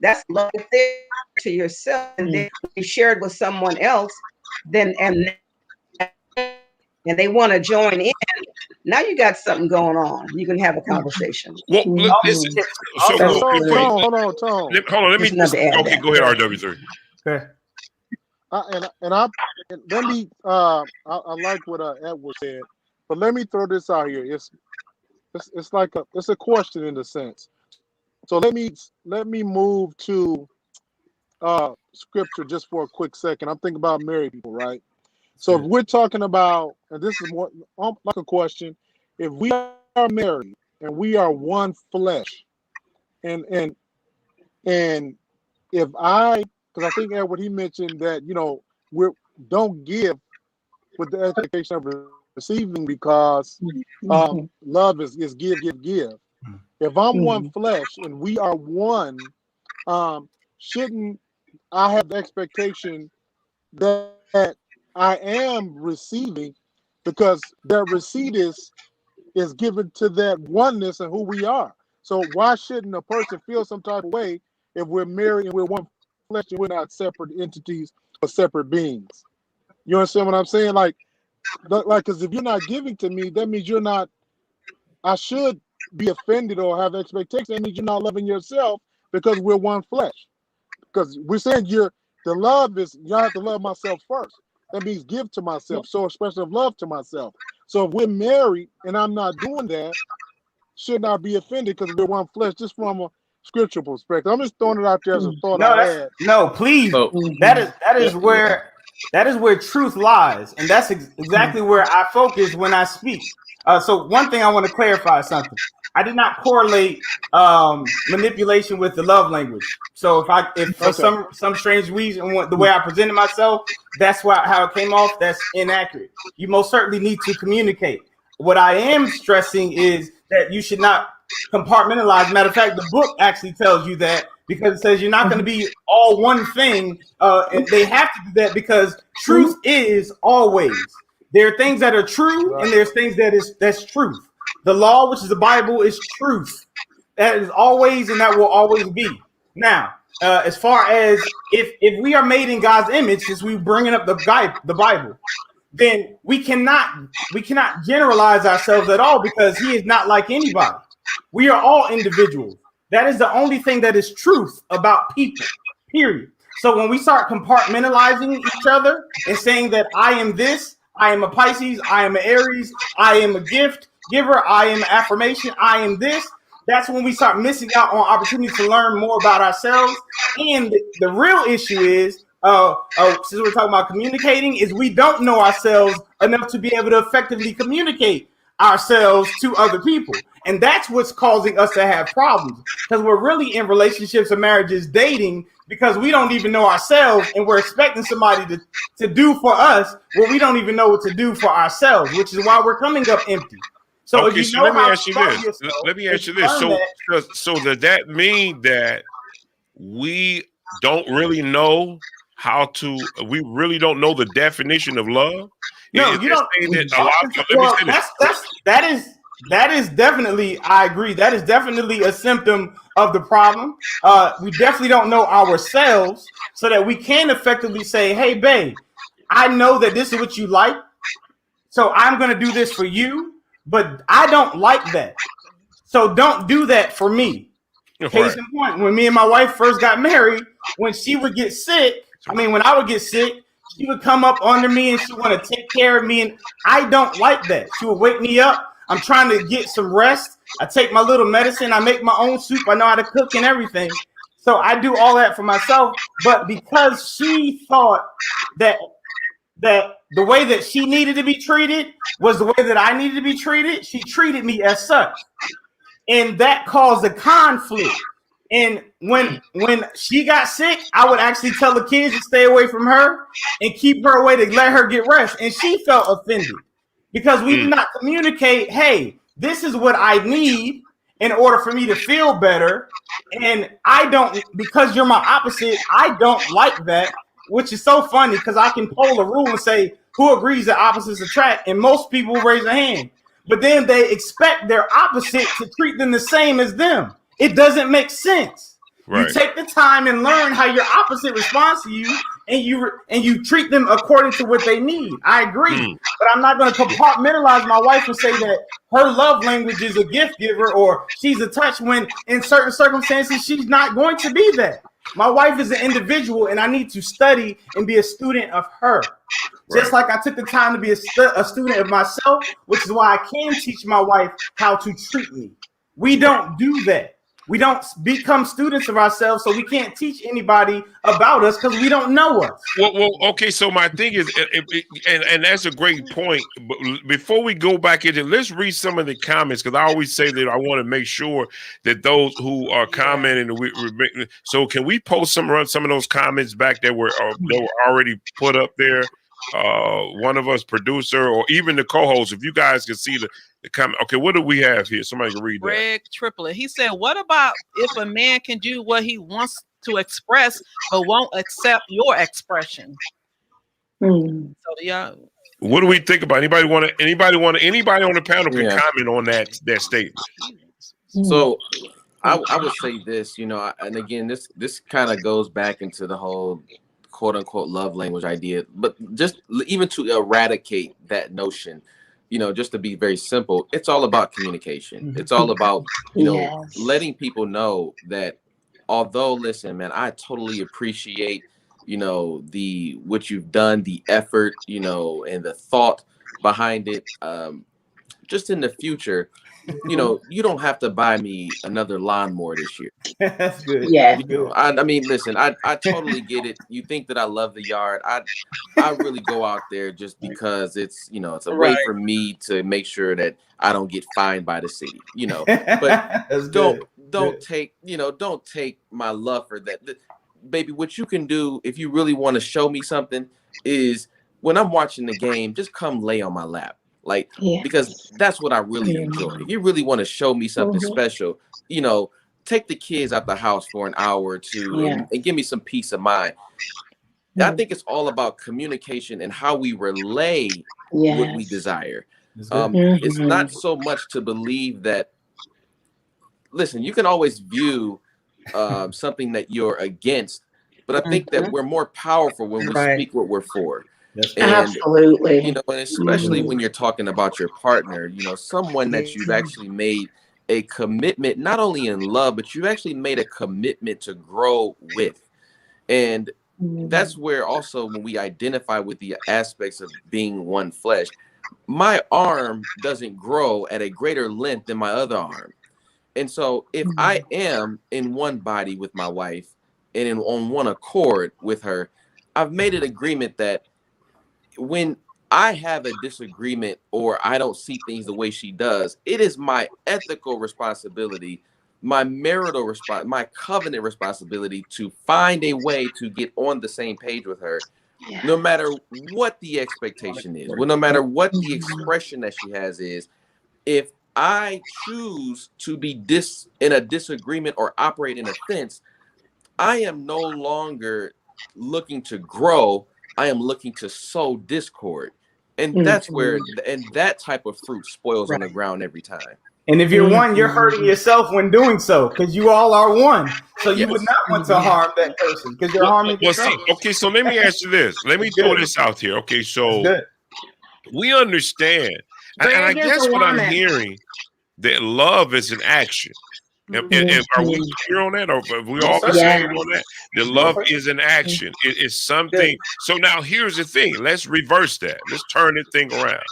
that's love there to yourself. And then you share it with someone else, then and they want to join in. Now you got something going on. You can have a conversation. Well, listen. So hold on. Hold on. Let me. Okay, go ahead, RW3. Okay. Let me. I like what Edward said, but let me throw this out here. It's like it's a question in a sense. So let me move to scripture just for a quick second. I'm thinking about married people, right? So if we're talking about, and this is more like a question, if we are married and we are one flesh, and if because I think Edward, he mentioned that we don't give with the expectation of receiving because love is give. If I'm one flesh and we are one, shouldn't I have the expectation that I am receiving, because their receipt is given to that oneness and who we are. So why shouldn't a person feel some type of way if we're married and we're one flesh and we're not separate entities or separate beings? You understand what I'm saying? Like, because if you're not giving to me, that means you're not. I should be offended or have expectations. That means you're not loving yourself, because we're one flesh. Because we're saying the love is, you have to love myself first. That means give to myself, show expression of love to myself. So if we're married and I'm not doing that, should not be offended because we're one flesh, just from a scriptural perspective. I'm just throwing it out there as a thought I had. No, please. That is where truth lies, and that's exactly where I focus when I speak. So one thing I want to clarify something. I did not correlate manipulation with the love language. So if for some strange reason the way I presented myself, that's how it came off, that's inaccurate. You most certainly need to communicate. What I am stressing is that you should not compartmentalize. Matter of fact, the book actually tells you that, because it says you're not going to be all one thing, and they have to do that because truth is always. There are things that are true, and there's things that's truth. The law, which is the Bible, is truth. That is always, and that will always be. Now, as far as if we are made in God's image, since we bringing up the Bible, then we cannot generalize ourselves at all, because He is not like anybody. We are all individuals. That is the only thing that is truth about people. Period. So when we start compartmentalizing each other and saying that I am this, I am a Pisces, I am an Aries, I am a gift giver, I am affirmation, I am this, that's when we start missing out on opportunities to learn more about ourselves. And the real issue is, since we're talking about communicating, is we don't know ourselves enough to be able to effectively communicate ourselves to other people. And that's what's causing us to have problems, because we're really in relationships and marriages dating because we don't even know ourselves, and we're expecting somebody to do for us what we don't even know what to do for ourselves, which is why we're coming up empty. So, okay, so let me ask you this. Let me ask you this. So does that mean that we don't really know we really don't know the definition of love? No, you don't. That is definitely, I agree. That is definitely a symptom of the problem. We definitely don't know ourselves so that we can effectively say, hey, babe, I know that this is what you like, so I'm going to do this for you, but I don't like that. So don't do that for me. Right. Case in point, when me and my wife first got married, when she would get sick, when I would get sick, she would come up under me and she would want to take care of me. And I don't like that. She would wake me up. I'm trying to get some rest. I take my little medicine. I make my own soup. I know how to cook and everything. So I do all that for myself. But because she thought that the way that she needed to be treated was the way that I needed to be treated, she treated me as such. And that caused a conflict. And when she got sick, I would actually tell the kids to stay away from her and keep her away to let her get rest. And she felt offended because we did not communicate, hey, this is what I need in order for me to feel better. And I don't, because you're my opposite, I don't like that, which is so funny because I can poll a rule and say, who agrees that opposites attract? And most people raise their hand. But then they expect their opposite to treat them the same as them. It doesn't make sense. Right. You take the time and learn how your opposite responds to you, and you treat them according to what they need. I agree, but I'm not going to compartmentalize my wife and say that her love language is a gift giver or she's a touch, when in certain circumstances she's not going to be that. My wife is an individual, and I need to study and be a student of her. Right. Just like I took the time to be a student of myself, which is why I can teach my wife how to treat me. We don't do that. We don't become students of ourselves, so we can't teach anybody about us because we don't know us. Well, okay. So my thing is, and that's a great point. But before we go back into, let's read some of the comments, because I always say that I want to make sure that those who are commenting. So can we post some of those comments back that were already put up there? One of us, producer, or even the co-host, if you guys can see the comment. Okay, what do we have here? Somebody can read that. Greg Triplet. He said, what about if a man can do what he wants to express but won't accept your expression? So what do we think about? Anybody on the panel can comment on that statement? So I would say this, and again, this kind of goes back into the whole quote unquote love language idea, but just even to eradicate that notion, just to be very simple, it's all about communication. It's all about, letting people know that although, listen, man, I totally appreciate, what you've done, the effort, and the thought behind it. Just in the future, you don't have to buy me another lawnmower this year. That's good. Yeah. I mean, listen, I totally get it. You think that I love the yard. I really go out there just because it's a way for me to make sure that I don't get fined by the city, but don't take my love for that. Baby, what you can do if you really want to show me something is when I'm watching the game, just come lay on my lap. Because that's what I really enjoy. If you really want to show me something special, take the kids out the house for an hour or two and give me some peace of mind. I think it's all about communication and how we relay what we desire. It's not so much to believe that, listen, you can always view something that you're against, but I think that we're more powerful when we speak what we're for. And, absolutely. And especially when you're talking about your partner, someone that you've actually made a commitment, not only in love, but you've actually made a commitment to grow with. And that's where also when we identify with the aspects of being one flesh, my arm doesn't grow at a greater length than my other arm. And so if I am in one body with my wife and on one accord with her, I've made an agreement that when I have a disagreement or I don't see things the way she does, it is my ethical responsibility, my marital my covenant responsibility to find a way to get on the same page with her, no matter what the expectation is, well, no matter what the expression that she has is. If I choose to be in a disagreement or operate in offense, I am no longer looking to grow. I am looking to sow discord. And that's where, and that type of fruit spoils on the ground every time. And if you're one, you're hurting yourself when doing so, because you all are one. So you would not want to harm that person because you're harming yourself. Okay, so let me ask you this. Let me throw this out here. Okay, so we understand. And I guess what I'm hearing, that love is an action. And are we clear on that? Or are we all the same on that? The love is an action. It is something. So now here's the thing. Let's reverse that. Let's turn this thing around.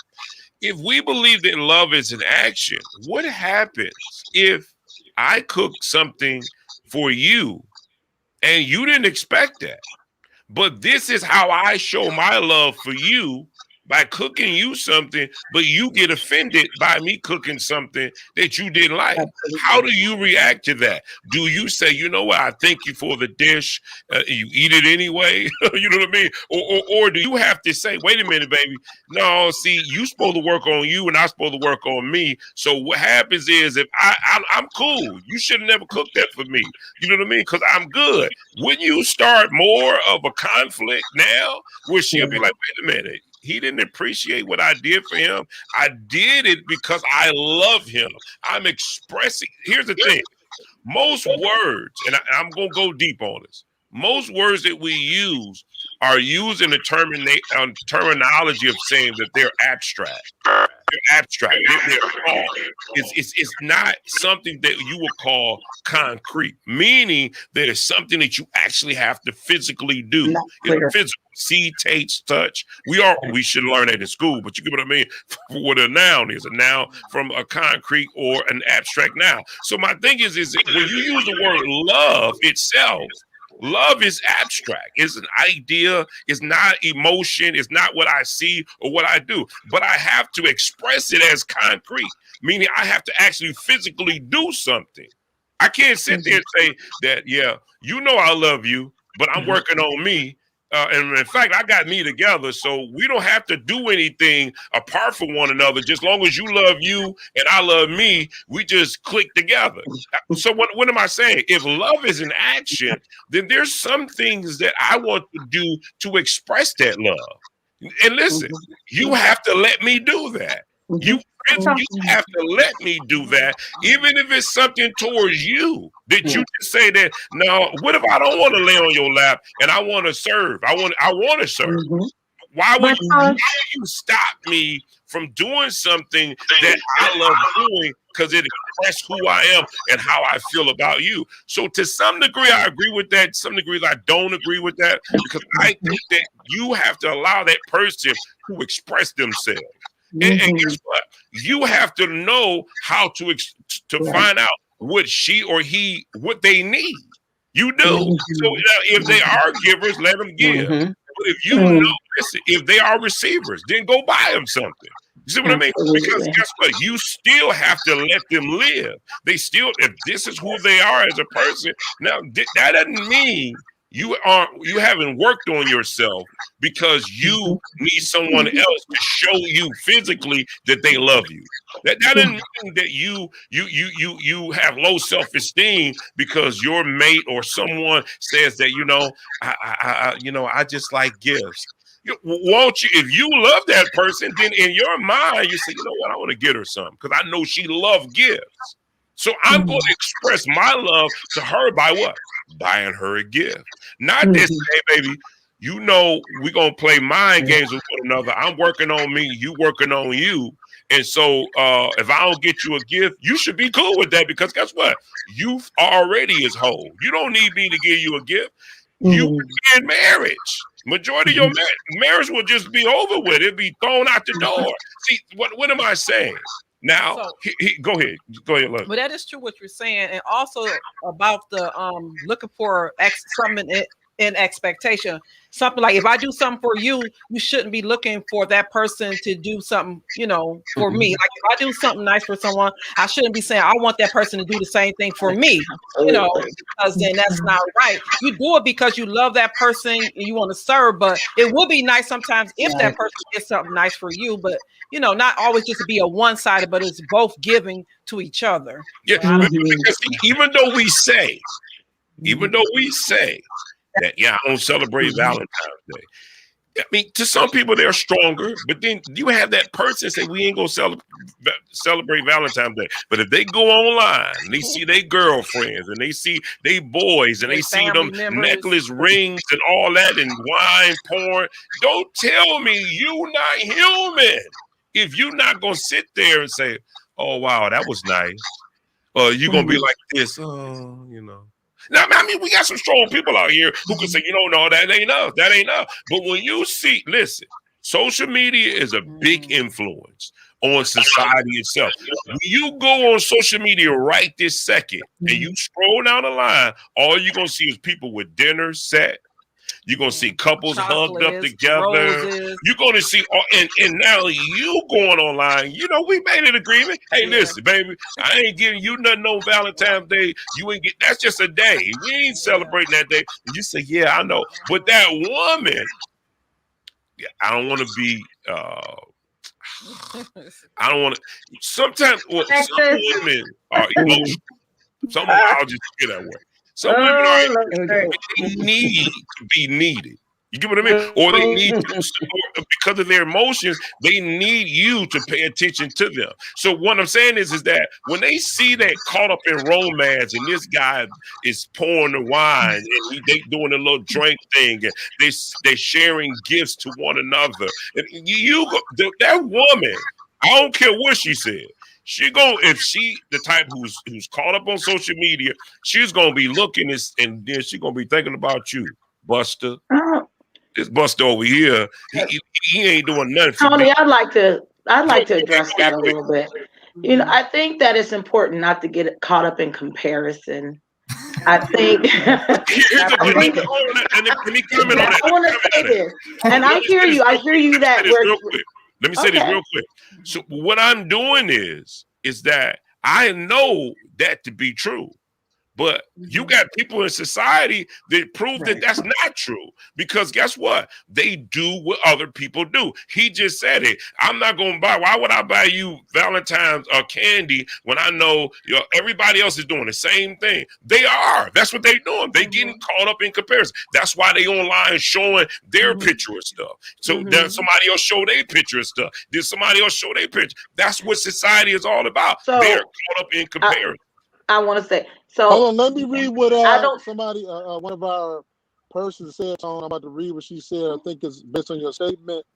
If we believe that love is an action, what happens if I cook something for you and you didn't expect that? But this is how I show my love for you, by cooking you something, but you get offended by me cooking something that you didn't like. How do you react to that? Do you say, you know what, I thank you for the dish, you eat it anyway? You know what I mean? Or do you have to say, wait a minute, baby, no, see, you supposed to work on you and I'm supposed to work on me. So what happens is, if I'm cool, you should have never cooked that for me. You know what I mean? Because I'm good. When you start more of a conflict now, where she'll be like, wait a minute, he didn't appreciate what I did for him. I did it because I love him. I'm expressing. Here's the thing. Most words, and I'm going to go deep on this. Most words that we use are used in the terminology of saying that they're abstract. They're abstract. It's not something that you would call concrete, meaning that it's something that you actually have to physically do. It's physical. See, taste, touch. We should learn that in school, but you get what I mean? What a noun is, a noun from a concrete or an abstract noun. So my thing is that when you use the word love itself, love is abstract. It's an idea. It's not emotion. It's not what I see or what I do. But I have to express it as concrete, meaning I have to actually physically do something. I can't sit there and say that, yeah, you know I love you, but I'm working on me. And in fact, I got me together, so we don't have to do anything apart from one another. Just long as you love you and I love me, we just click together. So what am I saying? If love is an action, then there's some things that I want to do to express that love. And listen, you have to let me do that. You have to let me do that, even if it's something towards you that you just say that. Now, what if I don't want to lay on your lap and I want to serve? I want to serve. Why would you stop me from doing something that I love doing because it expresses who I am and how I feel about you? So to some degree, I agree with that. Some degrees, I don't agree with that, because I think that you have to allow that person to express themselves. And guess what? You have to know how to find out what she or he, what they need. You do. So if they are givers, let them give. But if you know, listen, if they are receivers, then go buy them something. You see what I mean? Because guess what? You still have to let them live. They still, if this is who they are as a person, now that doesn't mean you haven't worked on yourself because you need someone else to show you physically that they love you. That doesn't mean that you have low self-esteem because your mate or someone says that, I just like gifts. Won't you? If you love that person, then in your mind you say, you know what, I want to get her something because I know she loves gifts. So I'm going to express my love to her by what? Buying her a gift. Not this, hey, baby, we're going to play mind games with one another. I'm working on me, you working on you. And so if I don't get you a gift, you should be cool with that, because guess what? You already is whole. You don't need me to give you a gift. you would be in marriage. Majority of your marriage will just be over with. It'd be thrown out the door. See, what am I saying? Now, So- go ahead. Look. But that is true what you're saying, and also about the looking for something in expectation. Something like, if I do something for you, you shouldn't be looking for that person to do something, for me. Like, if I do something nice for someone, I shouldn't be saying I want that person to do the same thing for me, because then that's not right. You do it because you love that person and you want to serve, but it would be nice sometimes if that person did something nice for you, but not always just to be a one-sided, but it's both giving to each other. Yeah, because even though we say that, I don't celebrate Valentine's Day. I mean, to some people they're stronger, but then you have that person say we ain't gonna celebrate Valentine's Day. But if they go online and they see their girlfriends and they see their boys and they see them necklace rings and all that and wine porn, don't tell me you not human. If you're not gonna sit there and say, "Oh wow, that was nice," or you're gonna be like this, Now, I mean, we got some strong people out here who can say, no, that ain't enough. That ain't enough. But when you see, listen, social media is a big influence on society itself. When you go on social media right this second and you scroll down the line, all you're going to see is people with dinner set. You're going to see couples hugged up together. Roses. You're going to see, and now you going online. We made an agreement. Hey, listen, baby, I ain't giving you nothing on Valentine's Day. You ain't that's just a day. We ain't celebrating that day. And you say, yeah, I know. But that woman, I don't want to be, I don't want to, sometimes, some women are emotional. Some women, I'll just get that way. Some women they need to be needed. You get what I mean? Or they need to support because of their emotions. They need you to pay attention to them. So what I'm saying is that when they see that caught up in romance and this guy is pouring the wine and they doing a little drink thing and they sharing gifts to one another, and that woman, I don't care what she said. If she the type who's caught up on social media, she's gonna be looking and then she's gonna be thinking about you, Buster. This Buster over here, he ain't doing nothing for Tony, me. I'd like to address that a little bit. I think that it's important not to get caught up in comparison. I think. I want to say this, and I hear you. I hear you that we're. Let me say this real quick. So what I'm doing is that I know that to be true, but you got people in society that prove that that's not true, because guess what? They do what other people do. He just said it. I'm not going to buy. Why would I buy you Valentine's candy when I know everybody else is doing the same thing? They are. That's what they're doing. They getting caught up in comparison. That's why they online showing their picture of stuff. So then somebody else show their picture of stuff. Then somebody else show their picture. That's what society is all about. So, they're caught up in comparison. I want to say, so hold on, let me read what somebody, one of our persons said. I'm about to read what she said. I think it's based on your statement.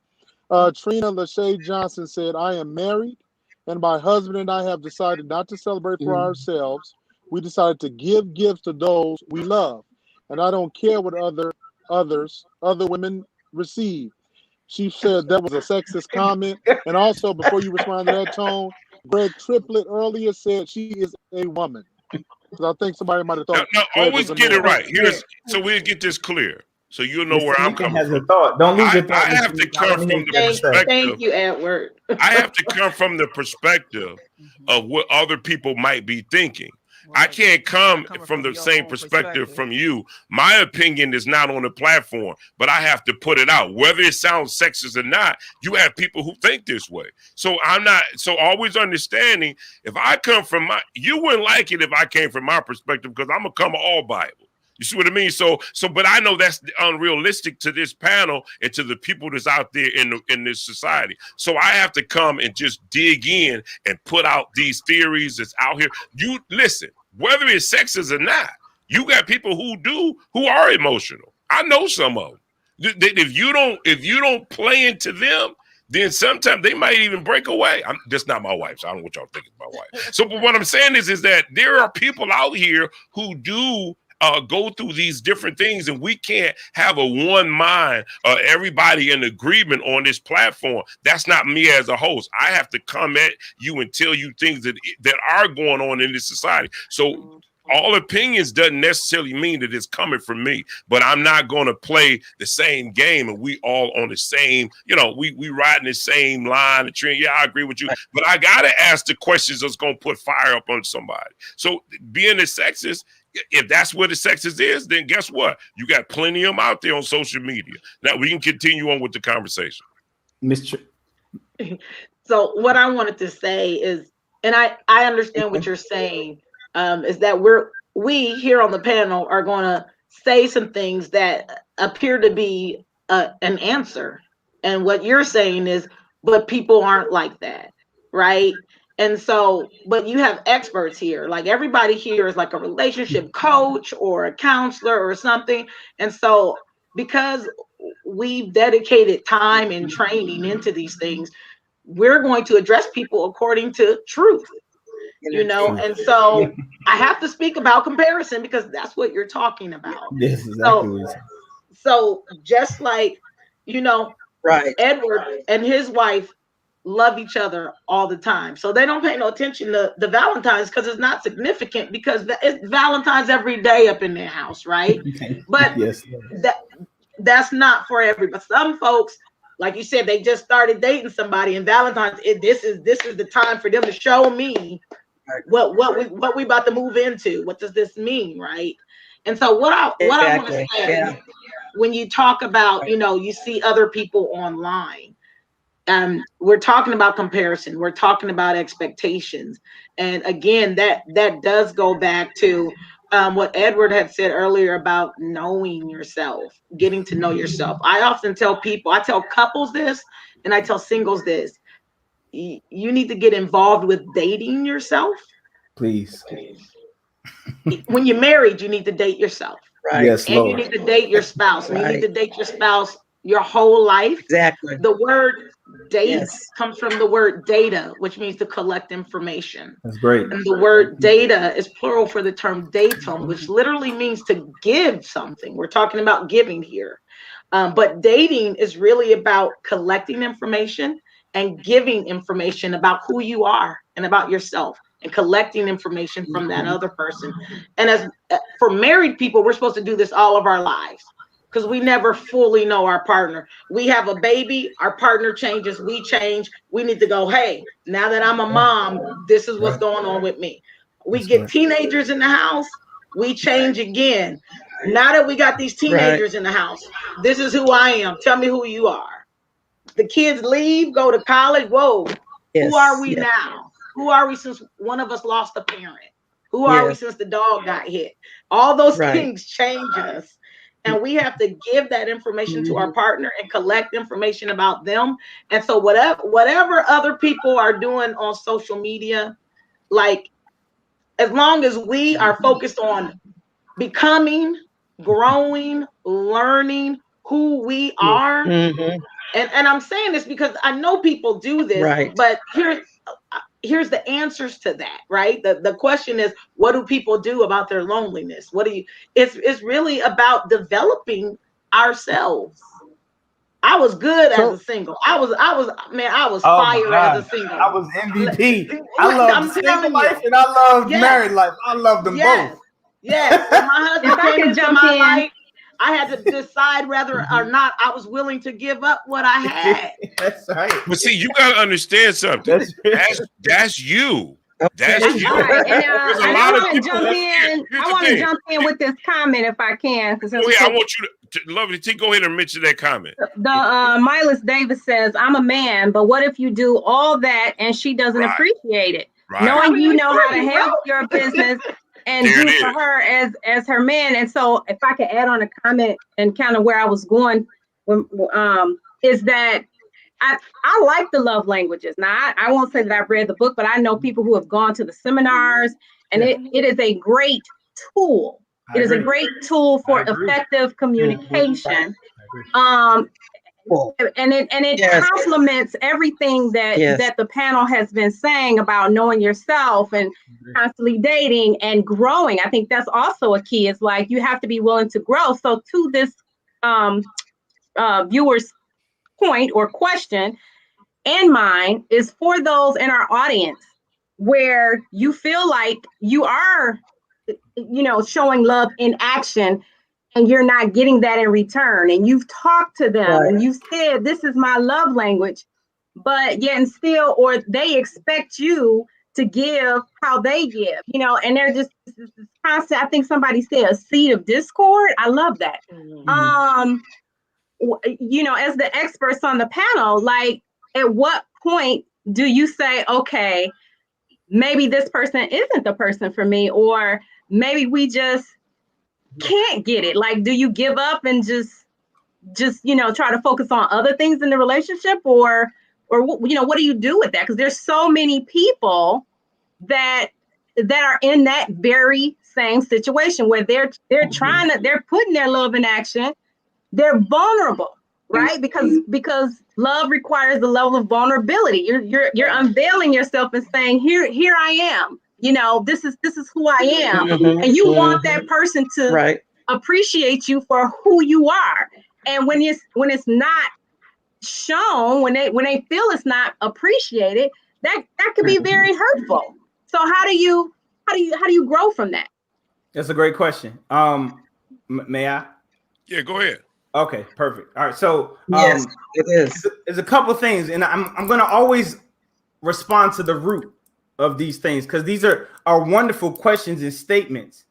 Trina Lachey Johnson said, I am married and my husband and I have decided not to celebrate for ourselves. We decided to give gifts to those we love. And I don't care what other women receive. She said that was a sexist comment. And also, before you respond to that, Tone, Greg Triplett earlier said she is a woman. So I think somebody might have thought. No, always get it right. So we'll get this clear, so you'll know where I'm coming from. Don't lose your thought. I have to come from the perspective. Thank you, Edward. I have to come from the perspective of what other people might be thinking. I can't come from the same perspective from you. My opinion is not on the platform, but I have to put it out. Whether it sounds sexist or not, you have people who think this way. So always understanding, if I come from you wouldn't like it if I came from my perspective, because I'm going to come all Bible. You see what I mean? But I know that's unrealistic to this panel and to the people that's out there in this society. So I have to come and just dig in and put out these theories that's out here. You listen, whether it's sexist or not, you got people who are emotional. I know some of them. If you don't play into them, then sometimes they might even break away. That's not my wife, so I don't know what y'all think of my wife. So but what I'm saying is that there are people out here who do go through these different things, and we can't have a one mind, everybody in agreement on this platform. That's not me as a host. I have to come at you and tell you things that are going on in this society. So all opinions doesn't necessarily mean that it's coming from me, but I'm not going to play the same game and we all on the same, we riding the same line, the trend. Yeah, I agree with you, but I got to ask the questions that's going to put fire up on somebody. So being a sexist, if that's what the sexist is, then guess what? You got plenty of them out there on social media. Now we can continue on with the conversation. So what I wanted to say is, and I understand what you're saying, is that we here on the panel are going to say some things that appear to be an answer. And what you're saying is, but people aren't like that, right? And so, but you have experts here. Like everybody here is like a relationship coach or a counselor or something. And so because we've dedicated time and training into these things, we're going to address people according to truth. And so I have to speak about comparison because that's what you're talking about. Yes, exactly. So just like, right, Edward and his wife love each other all the time. So they don't pay no attention to the Valentines because it's not significant because it's Valentine's every day up in their house, right? But yes, that's not for everybody. Some folks, like you said, they just started dating somebody, and Valentine's, this is the time for them to show me what we about to move into. What does this mean, right? And so what I want to say, when you talk about, you see other people online, we're talking about comparison, we're talking about expectations, and again, that does go back to what Edward had said earlier about knowing yourself, getting to know yourself. I often tell people, I tell couples this, and I tell singles this: you need to get involved with dating yourself. Please. When you're married, you need to date yourself. Right. Yes, and Lord. you need to date your spouse. Right. You need to date your spouse your whole life. Exactly. The word date comes from the word data, which means to collect information. That's great. And the word data is plural for the term datum, which literally means to give something. We're talking about giving here. But dating is really about collecting information and giving information about who you are and about yourself, and collecting information from that other person. And as for married people, we're supposed to do this all of our lives because we never fully know our partner. We have a baby, our partner changes, we change. We need to go, hey, now that I'm a mom, this is what's going on with me. We get teenagers in the house, we change again. Now that we got these teenagers in the house, this is who I am. Tell me who you are. The kids leave, go to college. Whoa, who are we now? Who are we since one of us lost a parent? Who are we since the dog got hit? All those things change us. And we have to give that information to our partner and collect information about them. And so whatever other people are doing on social media, like as long as we are focused on becoming, growing, learning who we are. And I'm saying this because I know people do this, but here's the answers to that, right? The question is, what do people do about their loneliness? It's really about developing ourselves. I was good as a single. I was fire as a single. I was MVP. I love single life and I love married life. I love them both. Yes. When my husband came into my life, I had to decide whether or not I was willing to give up what I had. That's right. But see, you got to understand something. That's you. That's you. Right. And, I want to jump in with this comment if I can. I want you to Lovely T, go ahead and mention that comment. Miles Davis says, I'm a man, but what if you do all that and she doesn't appreciate it? Right. Knowing you know how to handle your business and do for her as her man. And so if I could add on a comment and kind of where I was going, is that I like the love languages. Now, I won't say that I've read the book, but I know people who have gone to the seminars, and it is a great tool. It is a great tool for effective communication. And it Yes. complements everything that Yes. that the panel has been saying about knowing yourself and constantly dating and growing. I think that's also a key. It's like you have to be willing to grow. So to this viewer's point or question and mine is for those in our audience where you feel like you are, showing love in action and you're not getting that in return. And you've talked to them and you've said, this is my love language, but yet and still, or they expect you to give how they give, and they're just this constant, I think somebody said a seed of discord. I love that. As the experts on the panel, like at what point do you say, okay, maybe this person isn't the person for me, or maybe we just can't get it? Like, do you give up and just try to focus on other things in the relationship, or what do you do with that? Because there's so many people that are in that very same situation where they're putting their love in action. They're vulnerable, right? Because love requires the level of vulnerability. You're unveiling yourself and saying, here I am. This is who I am, and you want that person to appreciate you for who you are. And when it's not shown, when they feel it's not appreciated, that could be very hurtful. So how do you grow from that? That's a great question. May I? Yeah, go ahead. Okay, perfect. All right, so yes, it is. There's a couple of things, and I'm going to always respond to the root of these things because these are wonderful questions and statements,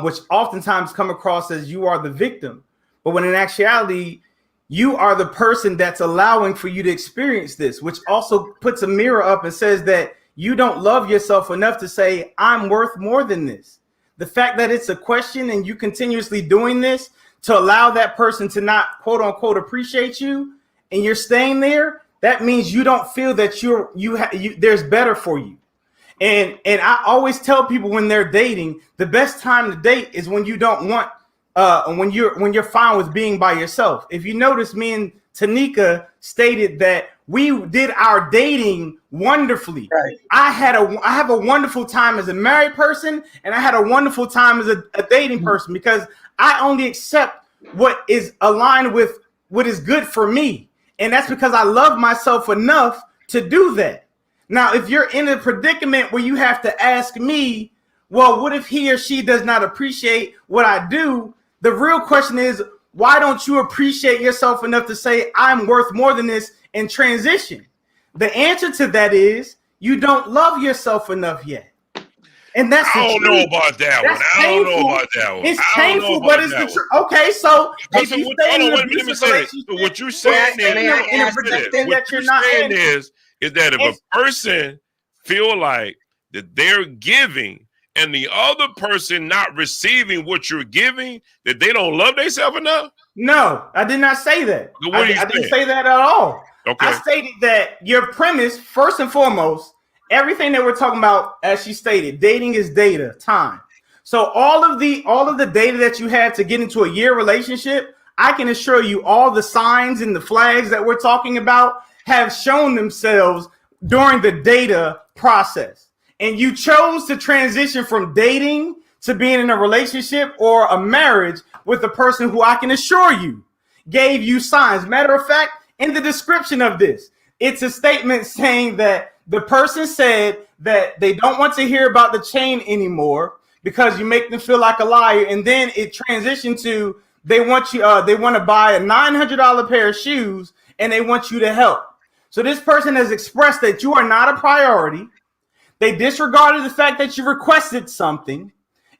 which oftentimes come across as you are the victim, but when in actuality you are the person that's allowing for you to experience this, which also puts a mirror up and says that you don't love yourself enough to say, I'm worth more than this. The fact that it's a question and you continuously doing this to allow that person to not quote unquote appreciate you, and you're staying there, that means you don't feel that there's better for you. And I always tell people when they're dating, the best time to date is when you don't want when you're fine with being by yourself. If you notice, me and Tanika stated that we did our dating wonderfully. Right. I have a wonderful time as a married person, and I had a wonderful time as a dating person because I only accept what is aligned with what is good for me. And that's because I love myself enough to do that. Now, if you're in a predicament where you have to ask me, well, what if he or she does not appreciate what I do? The real question is, why don't you appreciate yourself enough to say I'm worth more than this and transition? The answer to that is you don't love yourself enough yet. And that's I don't know about that one. I don't know about that one. It's painful, but it's the truth. Okay, so if you stay in an abusive relationship, so what you're saying is that if a person feel like that they're giving and the other person not receiving what you're giving, that they don't love themselves enough? No, I did not say that. I didn't say that at all. Okay. I stated that your premise, first and foremost, everything that we're talking about, as she stated, dating is data, time. So all of the data that you have to get into a year relationship, I can assure you all the signs and the flags that we're talking about have shown themselves during the data process. And you chose to transition from dating to being in a relationship or a marriage with a person who I can assure you gave you signs. Matter of fact, in the description of this, it's a statement saying that the person said that they don't want to hear about the chain anymore because you make them feel like a liar. And then it transitioned to they want to buy a $900 pair of shoes and they want you to help. So this person has expressed that you are not a priority. They disregarded the fact that you requested something.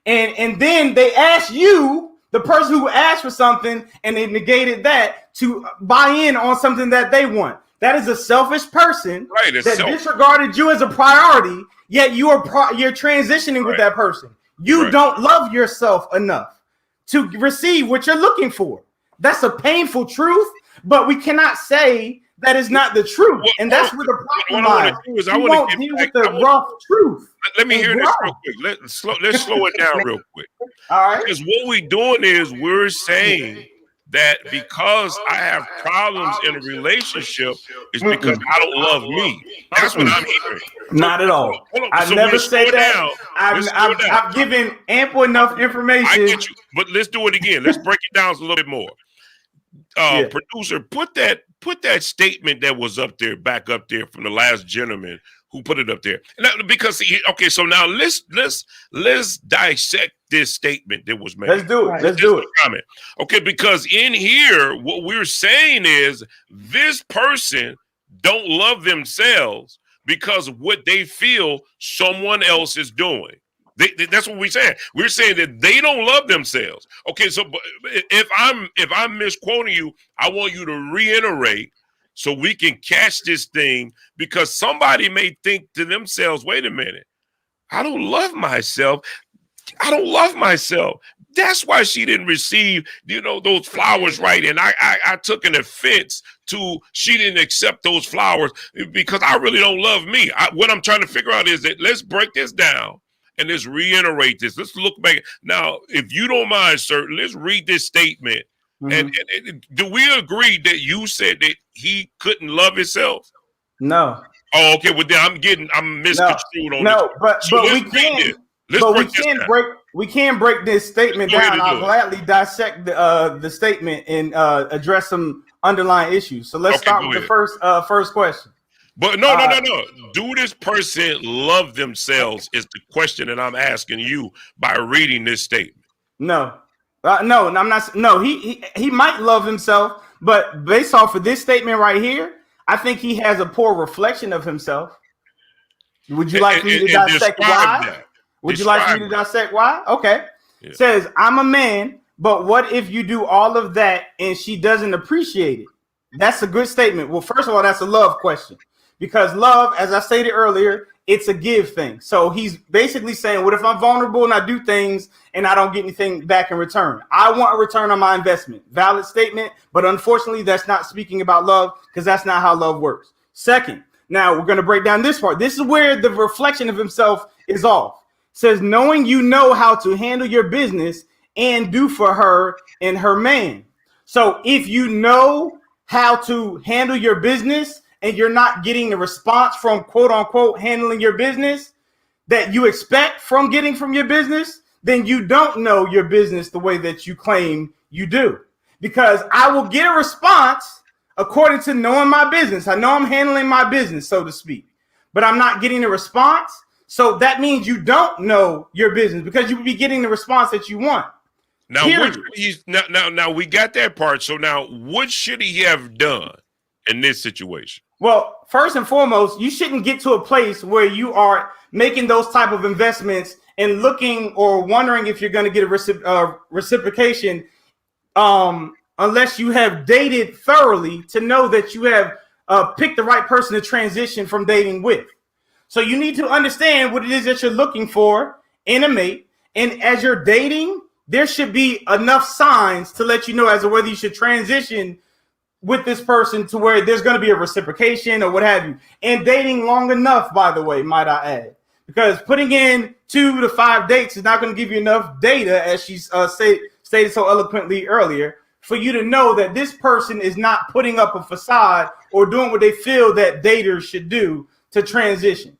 And then they asked you, the person who asked for something, and they negated that to buy in on something that they want. That is a selfish person that disregarded you as a priority, yet you're transitioning with that person. You don't love yourself enough to receive what you're looking for. That's a painful truth, but we cannot say that is not the truth. And that's where the problem lies. I want to deal with the rough truth. Let me hear this real quick. Let's slow it down real quick. All right. Because what we're doing is we're saying that because I have problems in a relationship is because I don't love me. That's what I'm hearing. Not at all. I've never said that. I've given ample enough information. I get you, but let's do it again. Let's break it down a little bit more. Producer, put that statement that was up there back up there from the last gentleman who put it up there. Because okay, so now let's dissect this statement that was made. Let's do it. Let's do it. Comment. Okay, because in here, what we're saying is this person don't love themselves because of what they feel someone else is doing. That's what we're saying. We're saying that they don't love themselves. Okay, so if I'm misquoting you, I want you to reiterate so we can catch this thing, because somebody may think to themselves, wait a minute, I don't love myself. I don't love myself. That's why she didn't receive, those flowers right. And I took an offense to she didn't accept those flowers because I really don't love me. What I'm trying to figure out is that let's break this down and let's reiterate this. Let's look back. Now, if you don't mind, sir, let's read this statement. Mm-hmm. And do we agree that you said that he couldn't love himself? No. Oh, okay. Well, then I'm misconstrued on this. But so we can. We can break this statement down. I'll gladly dissect the statement and address some underlying issues. So let's start with the first question. But no. Do this person love themselves is the question that I'm asking you by reading this statement. No. No, I'm not. No, he might love himself, but based off of this statement right here, I think he has a poor reflection of himself. Would you like me to dissect why? Would you like me to dissect why? Okay. Yeah. Says, I'm a man, but what if you do all of that and she doesn't appreciate it? That's a good statement. Well, first of all, that's a love question, because love, as I stated earlier, it's a give thing. So he's basically saying, what if I'm vulnerable and I do things and I don't get anything back in return? I want a return on my investment. Valid statement, but unfortunately, that's not speaking about love, because that's not how love works. Second, now we're going to break down this part. This is where the reflection of himself is off. It says, knowing you know how to handle your business and do for her and her man. So if you know how to handle your business and you're not getting the response from quote unquote handling your business that you expect from getting from your business, then you don't know your business the way that you claim you do. Because I will get a response according to knowing my business. I know I'm handling my business, so to speak, but I'm not getting a response. So that means you don't know your business, because you would be getting the response that you want. Now, now we got that part. So now what should he have done in this situation? Well, first and foremost, you shouldn't get to a place where you are making those type of investments and looking or wondering if you're going to get a reciprocation unless you have dated thoroughly to know that you have picked the right person to transition from dating with. So you need to understand what it is that you're looking for in a mate. And as you're dating, there should be enough signs to let you know as to whether you should transition with this person to where there's going to be a reciprocation or what have you. And dating long enough, by the way, might I add, because putting in 2 to 5 dates is not going to give you enough data, as she stated so eloquently earlier, for you to know that this person is not putting up a facade or doing what they feel that daters should do to transition.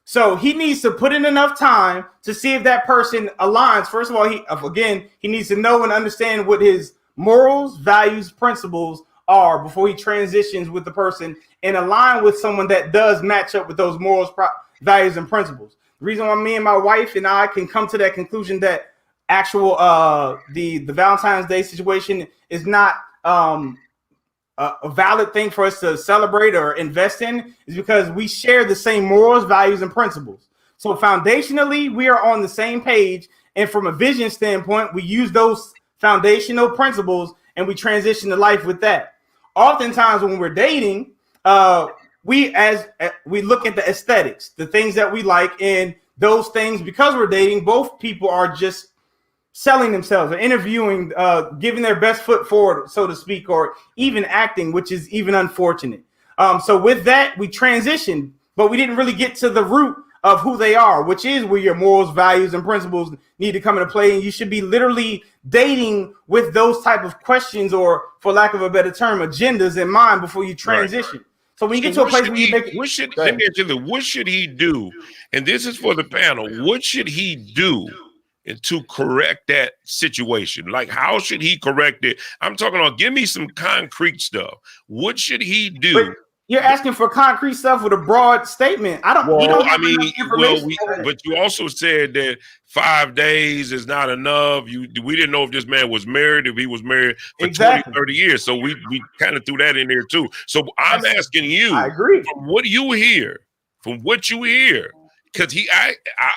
So he needs to put in enough time to see if that person aligns. First of all, he needs to know and understand what his morals, values, principles are before he transitions with the person and align with someone that does match up with those morals, values, and principles. The reason why me and my wife and I can come to that conclusion that actual the Valentine's Day situation is not a valid thing for us to celebrate or invest in is because we share the same morals, values, and principles. So foundationally, we are on the same page. And from a vision standpoint, we use those foundational principles and we transition to life with that. Oftentimes when we're dating, we look at the aesthetics, the things that we like, and those things, because we're dating, both people are just selling themselves or interviewing, giving their best foot forward, so to speak, or even acting, which is even unfortunate. So with that, we transitioned, but we didn't really get to the root of who they are, which is where your morals, values, and principles need to come into play. And you should be literally dating with those type of questions, or for lack of a better term, agendas in mind before you transition. Right. So when you get to a place where you make it, let me answer this. What should he do? And this is for the panel. What should he do to correct that situation? Like, how should he correct it? I'm talking about, give me some concrete stuff. What should he do? But you're asking for concrete stuff with a broad statement. I don't. Well, don't I mean, but you also said that 5 days is not enough. We didn't know if this man was married, if he was married for 20, 30 years. So we kind of threw that in there too. So I'm asking you, I agree. From what you hear, because I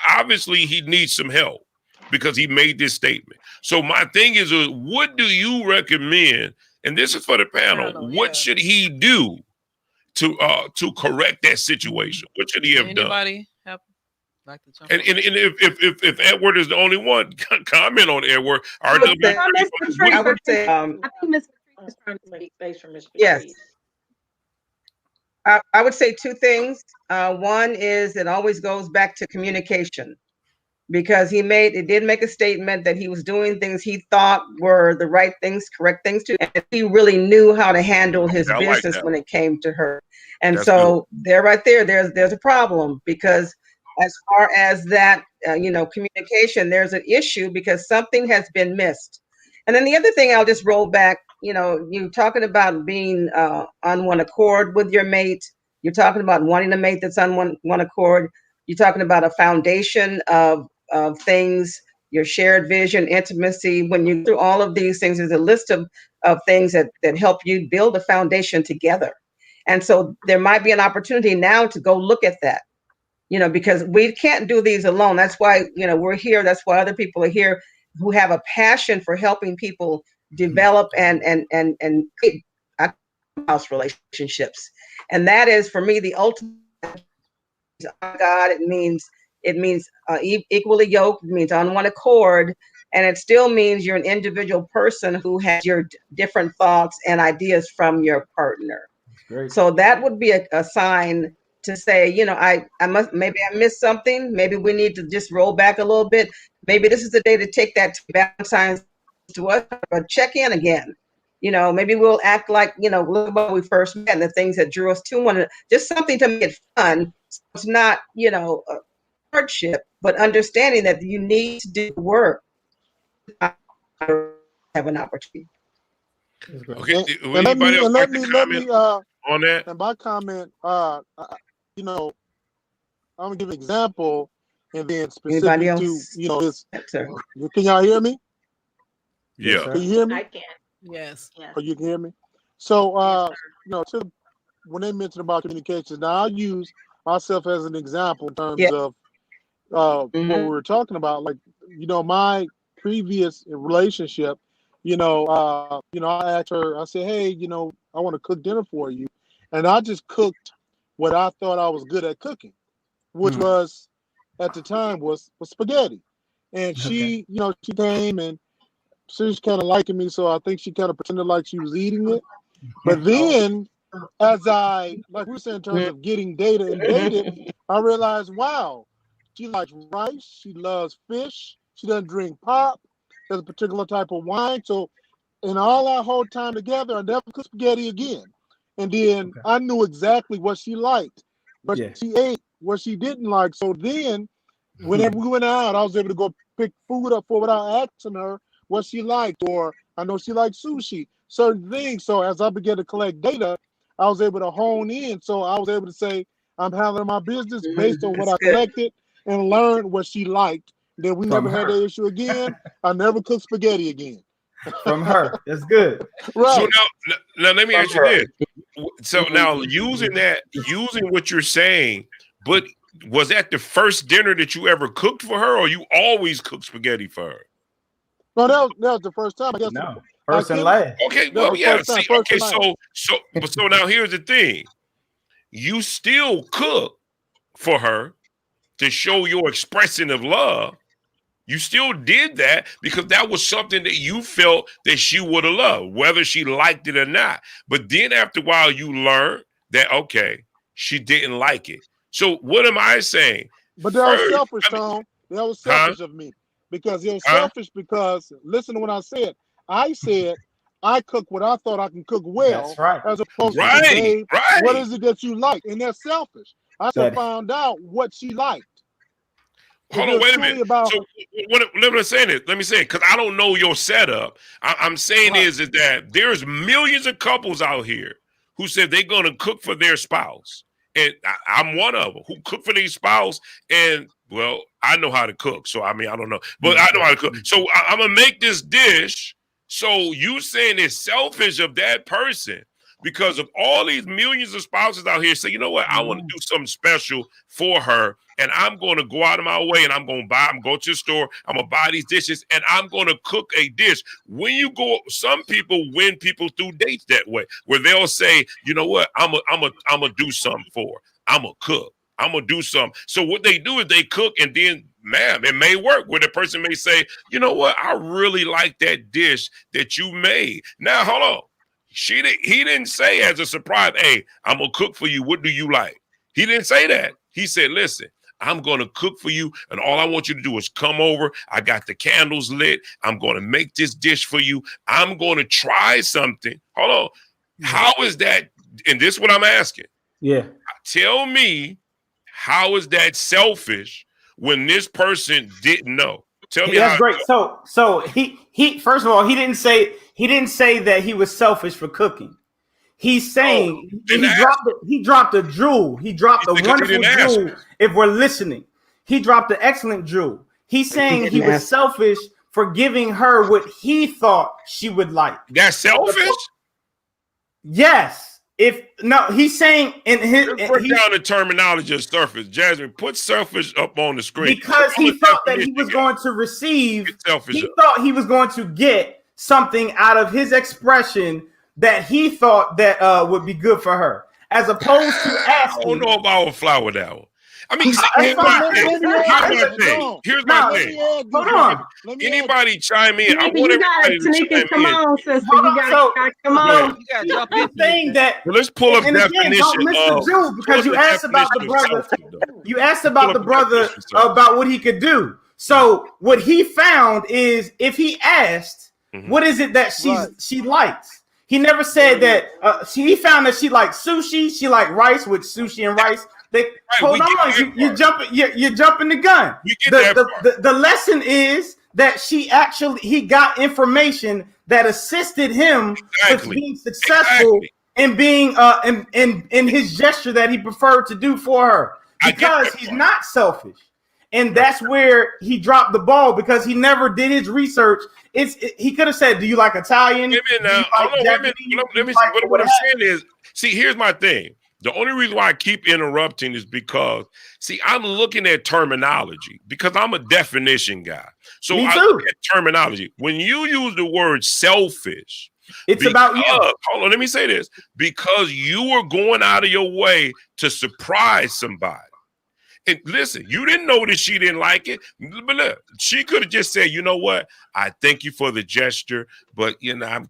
obviously he needs some help because he made this statement. So my thing is, what do you recommend? And this is for the panel. What should he do to correct that situation? What should he have done? Anybody have like to jump? And if Edward is the only one, comment on Edward. I would say, I think Ms. Patrice is trying to make space for Ms. Patrice. Yes. I would say two things. One is it always goes back to communication, because he did make a statement that he was doing things he thought were the right things, correct things to, and he really knew how to handle his business when it came to her. And that's so good. There, right there, there's a problem, because as far as that, communication, there's an issue because something has been missed. And then the other thing, I'll just roll back, you're talking about being on one accord with your mate. You're talking about wanting a mate that's on one accord. You're talking about a foundation of things, your shared vision, intimacy. When you do all of these things, there's a list of things that help you build a foundation together. And so there might be an opportunity now to go look at that, because we can't do these alone. That's why, we're here. That's why other people are here who have a passion for helping people develop and house relationships. And that is, for me, the ultimate. God, it means equally yoked. It means on one accord, and it still means you're an individual person who has your different thoughts and ideas from your partner. So that would be a sign to say, maybe I missed something. Maybe we need to just roll back a little bit. Maybe this is the day to take that to Valentine's to us, but check in again. Maybe we'll act like, look when we first met and the things that drew us to one another. Just something to make it fun. So it's not, a hardship, but understanding that you need to do work. Have an opportunity. Okay. And let me on that. And my comment, I'm gonna give an example, and then specific to this. Can y'all hear me? Yeah. Can you hear me? I can. Yes. Oh, you can hear me. So, when they mention about communication, now I'll use myself as an example in terms of what we were talking about. Like, my previous relationship, I asked her, I said, hey, I want to cook dinner for you. And I just cooked what I thought I was good at cooking, which was, at the time, was spaghetti. And she, she came and she was kind of liking me, so I think she kind of pretended like she was eating it. But then, as like we were saying, in terms of getting data and dated, I realized, wow, she likes rice, she loves fish, she doesn't drink pop, there's a particular type of wine. So, in all our whole time together, I never cooked spaghetti again. And then I knew exactly what she liked, but she ate what she didn't like. So then, whenever we went out, I was able to go pick food up for without asking her what she liked, or I know she liked sushi, certain things. So as I began to collect data, I was able to hone in. So I was able to say, I'm handling my business based on what I collected and learned what she liked. Then we never had that issue again. I never cooked spaghetti again. From her. That's good. Right. So now let me ask you this. So now using what you're saying, but was that the first dinner that you ever cooked for her, or you always cooked spaghetti for her? No, that was the first time. I guess. No, first and last. Okay, well, yeah. See, okay, so now here's the thing: you still cook for her to show your expression of love. You still did that because that was something that you felt that she would have loved, whether she liked it or not. But then after a while, you learned that, okay, she didn't like it. So what am I saying? But that was first. selfish, Tom. That was selfish of me because it was selfish. Because listen to what I said. I said I cook what I thought I can cook well, That's right. as opposed to Right, Dave. right. What is it that you like? And that's selfish. I said That- found out what she liked. Hold on, wait a minute. So let me say this. Let me say it, because I don't know your setup. I'm saying is that there's millions of couples out here who said they're going to cook for their spouse, and I'm one of them who cook for their spouse. And well, I know how to cook, so I mean I don't know, but I know how to cook. So I'm gonna make this dish. So you saying it's selfish of that person because of all these millions of spouses out here say, you know what, I want to do something special for her, and I'm going to go out of my way and I'm going to go to the store, I'm going to buy these dishes, and I'm going to cook a dish. When you go, some people win people through dates that way, where they'll say, you know what, I'm gonna do something for her. I'm gonna cook. I'm gonna do something. So what they do is they cook, and then, ma'am, it may work where the person may say, you know what, I really like that dish that you made. Now, hold on. He didn't say as a surprise, hey, I'm gonna cook for you. What do you like? He didn't say that. He said, listen, I'm gonna cook for you, and all I want you to do is come over. I got the candles lit. I'm gonna make this dish for you. I'm gonna try something. Hold on. How is that? And this is what I'm asking. Yeah. Tell me, how is that selfish when this person didn't know? Tell me. That's how great. So he first of all, he didn't say that he was selfish for cooking. He's saying he dropped a jewel. He dropped a wonderful jewel. If we're listening, he dropped an excellent jewel. He's saying he was selfish for giving her what he thought she would like. That's selfish? Yes. He's saying in his Let's break down the terminology of selfish. Jasmine, put selfish up on the screen. Because he thought that he was going to receive, he thought he was going to get something out of his expression that he thought that would be good for her, as opposed to asking. I don't know if I would fly with that one. I mean, here's my thing. Hold on. Anybody chime in? I Tanika, want you got it. everybody to Tanika, chime come in. on, sister. You got to come on. You gotta jump in. Saying that, Well, let's pull up and again, definition don't miss the Jew, because you asked about the brother. You asked about the brother about what he could do. So what he found is, if he asked, what is it that she likes? He never said that. He found that she liked sushi. She liked rice, with sushi and rice. Hold on, you're jumping the gun. The lesson is that he got information that assisted him with being successful in being in his gesture that he preferred to do for her, because he's not selfish. And that's where he dropped the ball, because he never did his research. He could have said, do you like Italian? Wait a minute now. Let me see. What I'm saying is, see, here's my thing. The only reason why I keep interrupting is because, see, I'm looking at terminology, because I'm a definition guy. So I look at terminology. When you use the word selfish, it's about you. Hold on, let me say this. Because you are going out of your way to surprise somebody. And listen, you didn't know that she didn't like it. But look, she could have just said, you know what? I thank you for the gesture, but you know, I'm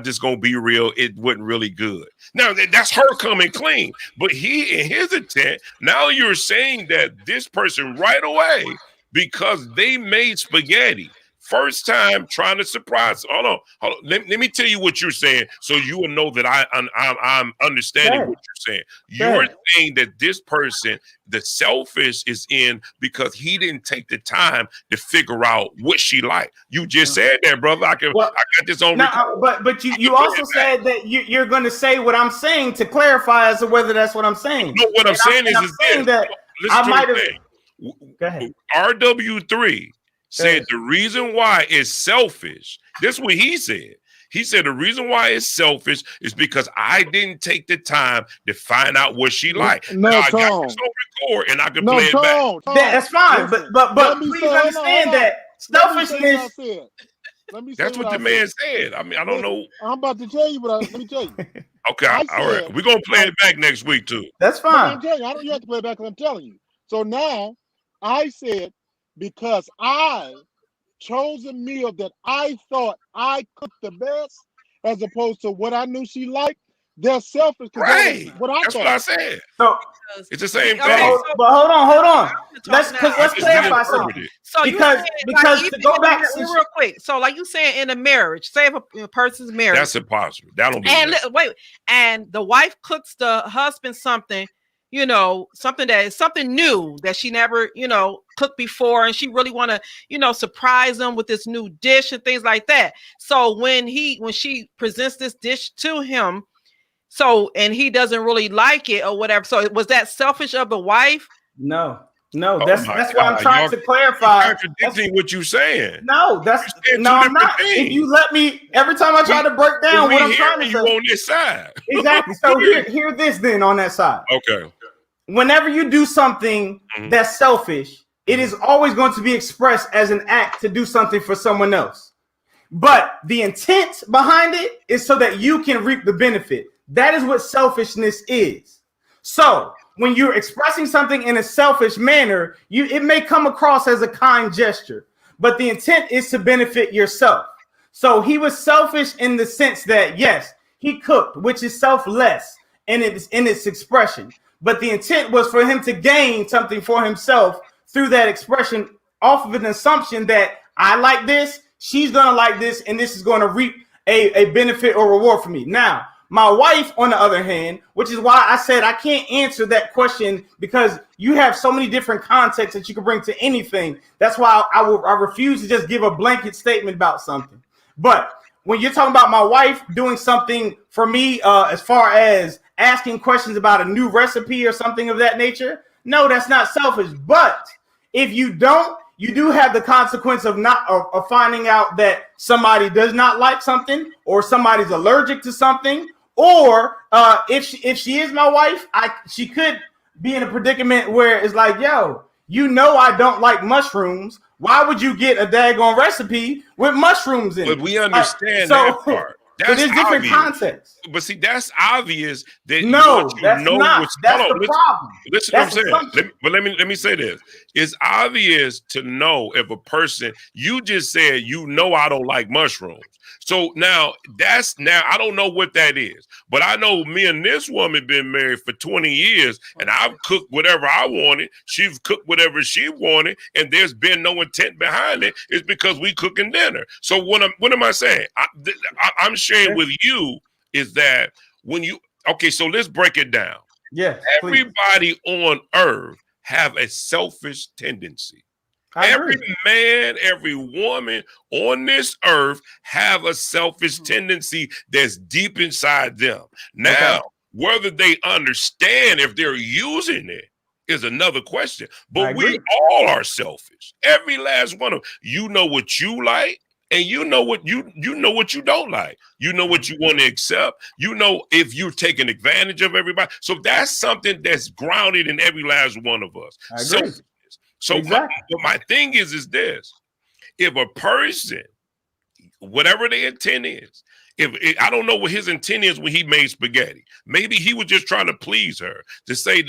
just gonna be real. It wasn't really good. Now that's her coming clean. But he, in his intent, now you're saying that this person right away, because they made spaghetti, first time trying to surprise. Hold on. Let me tell you what you're saying, so you will know that I'm understanding what you're saying. You're saying that this person, the selfish is in because he didn't take the time to figure out what she liked. You just said that, brother. I got this on record. But you also said that you're going to say what I'm saying to clarify as to whether that's what I'm saying. No, what I'm saying is that I might have. Go ahead. RW3 said the reason why it's selfish, this is what he said. He said the reason why it's selfish is because I didn't take the time to find out what she liked. No, now, I Tom. got this on record and I can play it back. That's fine, but please understand that selfishness. That's what the man said. I mean, I don't know. I'm about to tell you, but let me tell you. Okay, all right. We're going to play it back next week, too. That's fine. I'm telling you, I don't have to play it back, because I'm telling you. So now, I said, because I chose a meal that I thought I cooked the best, as opposed to what I knew she liked, They're selfish. Right. What I That's thought. what I said. So, It's the same Okay, thing. but hold on. Let's now. let's I just clarify reinterpreted something. it. So Because even to go in back, real quick. So like you saying in a marriage, say if a person's married, That's impossible. That don't be and that. wait, and the wife cooks the husband something, something that is something new that she never, cooked before, and she really want to, surprise him with this new dish and things like that. So when she presents this dish to him, and he doesn't really like it or whatever. So was that selfish of the wife? No, Oh that's my why I'm God, trying to clarify. Contradicting what you're saying. No, You're saying two I'm different not. things. If you let me, every time I try to break down what I'm trying to you say, on this side. exactly. So hear this then on that side. Okay. Whenever you do something that's selfish, it is always going to be expressed as an act to do something for someone else. But the intent behind it is so that you can reap the benefit. That is what selfishness is. So when you're expressing something in a selfish manner, it may come across as a kind gesture, but the intent is to benefit yourself. So he was selfish in the sense that, yes, he cooked, which is selfless in its expression. But the intent was for him to gain something for himself through that expression off of an assumption that I like this, she's going to like this, and this is going to reap a benefit or reward for me. Now, my wife, on the other hand, which is why I said I can't answer that question because you have so many different contexts that you can bring to anything. That's why I refuse to just give a blanket statement about something. But when you're talking about my wife doing something for me, as far as asking questions about a new recipe or something of that nature, no, that's not selfish. But if you don't, you do have the consequence of of finding out that somebody does not like something, or somebody's allergic to something, or if she is my wife, she could be in a predicament where it's like, yo, I don't like mushrooms. Why would you get a daggone recipe with mushrooms in it? But we understand that part. There's different contexts. But see, that's obvious that that's not. That's the problem. Listen to what I'm saying. But let me say this. It's obvious to know if a person, you just said, I don't like mushrooms. So now I don't know what that is, but I know me and this woman been married for 20 years, and I've cooked whatever I wanted. She's cooked whatever she wanted, and there's been no intent behind it. It's because we cooking dinner. So what am I saying? I'm sharing with you is that so let's break it down. Yeah. Everybody on earth have a selfish tendency. Every man, every woman on this earth have a selfish tendency that's deep inside them. Now, whether they understand if they're using it is another question. But we all are selfish. Every last one of them. You know what you like, and you know what you don't like. You know what you want to accept. You know if you're taking advantage of everybody. So that's something that's grounded in every last one of us. I agree. So my thing is this: if a person, whatever their intent is, I don't know what his intent is when he made spaghetti. Maybe he was just trying to please her, to say,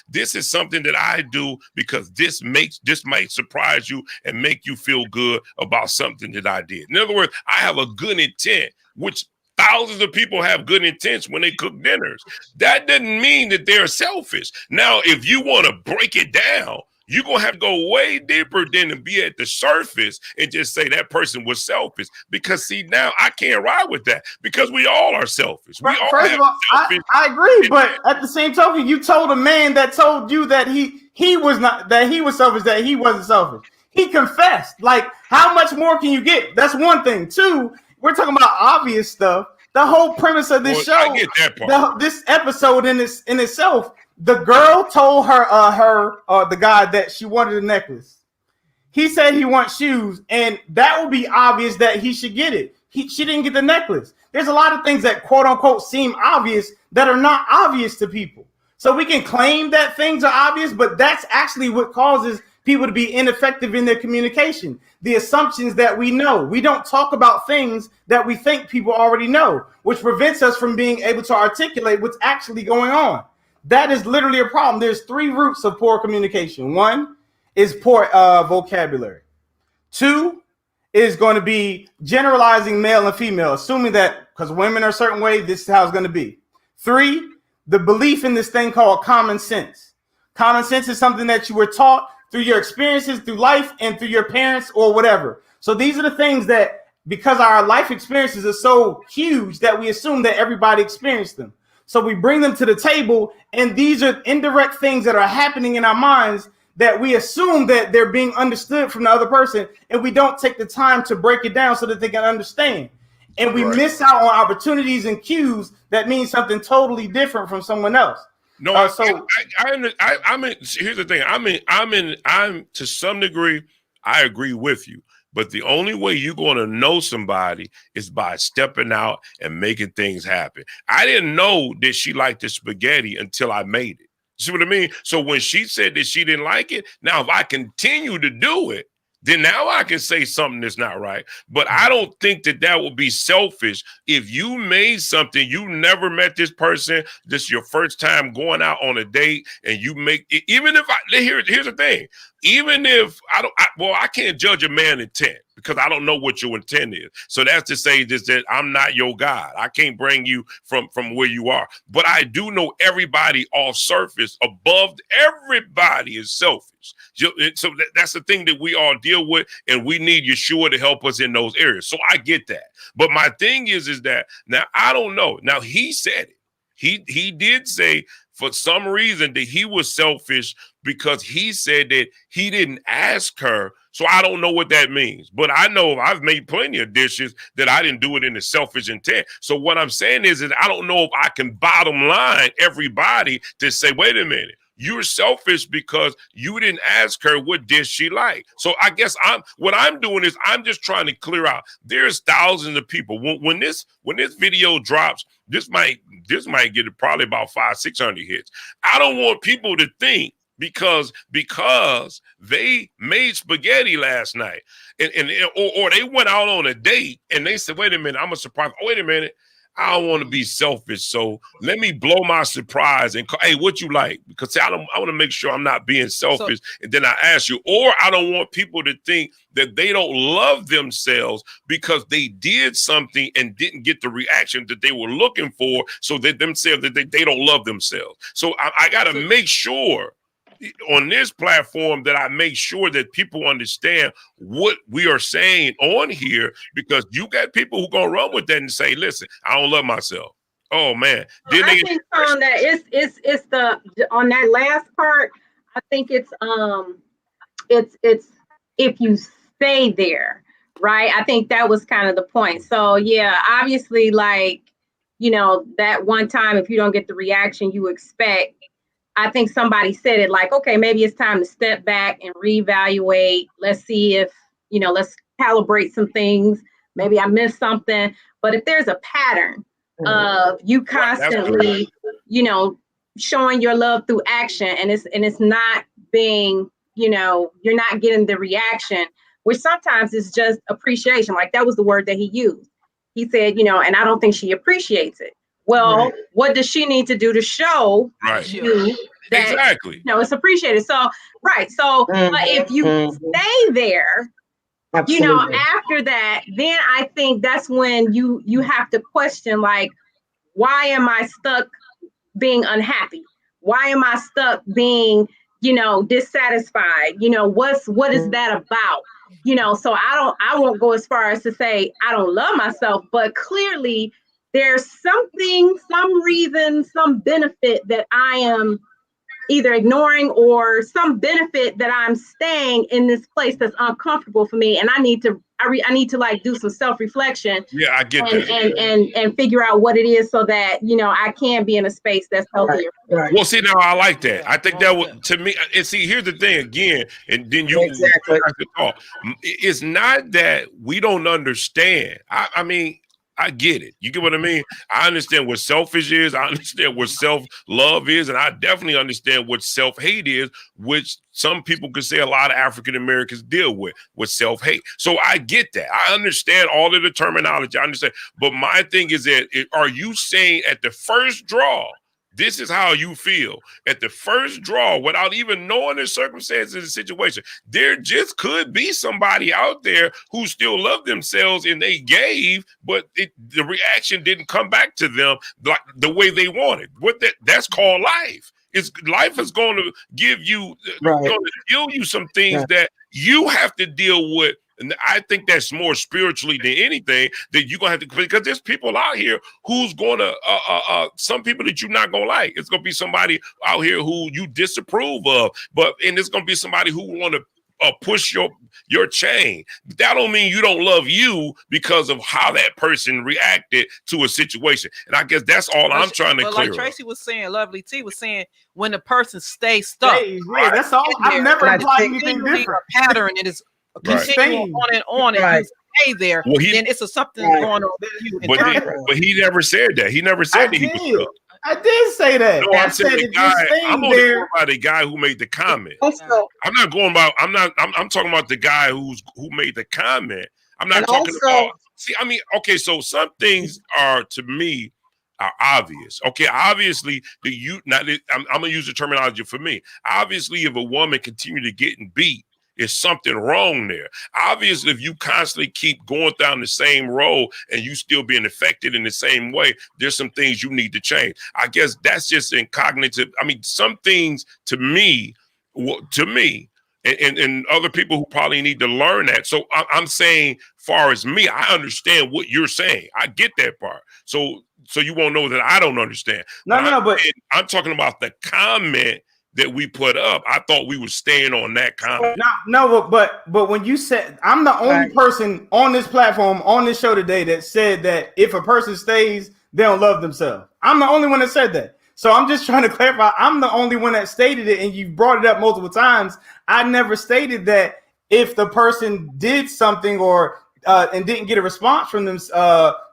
this is something that I do because this might surprise you and make you feel good about something that I did. In other words, I have a good intent, which thousands of people have good intents when they cook dinners. That doesn't mean that they're selfish. Now, if you want to break it down, you're going to have to go way deeper than to be at the surface and just say that person was selfish. Because, see, now I can't ride with that because we all are selfish. First of all, I agree. But at the same token, you told a man that told you that he was selfish, that he wasn't selfish. He confessed. Like, how much more can you get? That's one thing. Two, we're talking about obvious stuff. The whole premise of this show, I get that part. This episode in itself, the girl told the guy that she wanted a necklace. He said he wants shoes, and that would be obvious that he should get it. She didn't get the necklace. There's a lot of things that quote unquote seem obvious that are not obvious to people. So we can claim that things are obvious, but that's actually what causes people to be ineffective in their communication. The assumptions that we know. We don't talk about things that we think people already know, which prevents us from being able to articulate what's actually going on. That is literally a problem. There's 3 roots of poor communication. 1 is poor vocabulary. 2 is going to be generalizing male and female, assuming that because women are a certain way, this is how it's going to be. 3, the belief in this thing called common sense. Common sense is something that you were taught through your experiences, through life, and through your parents or whatever. So these are the things that, because our life experiences are so huge, that we assume that everybody experienced them. So we bring them to the table, and these are indirect things that are happening in our minds that we assume that they're being understood from the other person, and we don't take the time to break it down so that they can understand. And we miss out on opportunities and cues that mean something totally different from someone else. No, I mean, here's the thing. I'm to some degree, I agree with you. But the only way you're going to know somebody is by stepping out and making things happen. I didn't know that she liked the spaghetti until I made it. See what I mean? So when she said that she didn't like it, now if I continue to do it, then now I can say something that's not right. But I don't think that that would be selfish. If you made something, you never met this person, this is your first time going out on a date, and you make it, even if here's the thing, even if I can't judge a man's intent because I don't know what your intent is. So that's to say that I'm not your God. I can't bring you from where you are. But I do know everybody off surface, above everybody is selfish. So that's the thing that we all deal with, and we need Yeshua to help us in those areas. So I get that. But my thing is that now I don't know. Now he said it. He did say for some reason that he was selfish because he said that he didn't ask her. So I don't know what that means. But I know I've made plenty of dishes that I didn't do it in a selfish intent. So what I'm saying is that I don't know if I can bottom line everybody to say, wait a minute, you're selfish because you didn't ask her what dish she liked. So I guess what I'm doing is I'm just trying to clear out. There's thousands of people. When this video drops, this might get probably about 500-600 hits. I don't want people to think because they made spaghetti last night or they went out on a date and they said, wait a minute, I'm a surprise. Oh, wait a minute. I don't want to be selfish, so let me blow my surprise and call, hey, what you like? Because I want to make sure I'm not being selfish, and then I ask you. Or I don't want people to think that they don't love themselves because they did something and didn't get the reaction that they were looking for, so that they don't love themselves. So I got to make sure on this platform that I make sure that people understand what we are saying on here, because you got people who gonna run with that and say, listen, I don't love myself. Oh man. Then I think on that it's the on that last part, I think it's if you stay there, right? I think that was kind of the point. So yeah, obviously, like, you know, that one time if you don't get the reaction you expect, I think somebody said it like, okay, maybe it's time to step back and reevaluate. Let's see if, you know, let's calibrate some things. Maybe I missed something. But if there's a pattern of you constantly, you know, showing your love through action, and it's not being, you know, you're not getting the reaction, which sometimes is just appreciation. Like that was the word that he used. He said, you know, and I don't think she appreciates it. Well, what does she need to do to show you that, exactly, you know, it's appreciated? So, so if you stay there, you know, after that, then I think that's when you have to question, like, why am I stuck being unhappy? Why am I stuck being, you know, dissatisfied? You know, what is that about? You know, so I won't go as far as to say I don't love myself, but clearly there's something, some reason, some benefit that I am either ignoring, or some benefit that I'm staying in this place that's uncomfortable for me. And I need to like do some self-reflection. Yeah, I get that. And figure out what it is so that, you know, I can be in a space that's healthier. Right. Well, see, now I like that. I think that would, to me, and see, here's the thing again, and then you exactly. It's not that we don't understand. I mean, I get it. You get what I mean? I understand what selfish is. I understand what self-love is. And I definitely understand what self-hate is, which some people could say a lot of African Americans deal with self-hate. So I get that. I understand all of the terminology. I understand. But my thing is that, are you saying at the first draw this is how you feel. At the first draw, without even knowing the circumstances of the situation, there just could be somebody out there who still love themselves and they gave, but the reaction didn't come back to them like the way they wanted. That's called life. Life is going to give you, going to deal you some things that you have to deal with. And I think that's more spiritually than anything that you're going to have to, because there's people out here who's going to, some people that you're not going to like. It's going to be somebody out here who you disapprove of, and it's going to be somebody who want to push your chain. That don't mean you don't love you because of how that person reacted to a situation. And I guess that's all I'm trying to clear. Like Tracy was saying, Lovely T was saying, when the person stays stuck. That's all. I've never implied anything different. A pattern, and it's continuing on and on, and you stay there. Well, then it's something going on with you. But he never said that. He never said that he was stuck. I did say that. No, I said the guy. I'm only going by the guy who made the comment. I'm not going about. I'm talking about the guy who made the comment. I'm not talking about. See, I mean, okay. So some things are, to me, are obvious. Okay, obviously I'm gonna use the terminology for me. Obviously, if a woman continue to get beat, is something wrong there. Obviously, if you constantly keep going down the same road and you still being affected in the same way, there's some things you need to change. I guess that's just in cognitive. I mean, some things to me, and other people who probably need to learn that. So I'm saying, far as me, I understand what you're saying. I get that part. So you won't know that I don't understand. But I'm talking about the comment that we put up. I thought we were staying on that comment. But when you said, I'm the only person on this platform, on this show today that said that if a person stays, they don't love themselves. I'm the only one that said that. So I'm just trying to clarify. I'm the only one that stated it, and you brought it up multiple times. I never stated that if the person did something or and didn't get a response from them,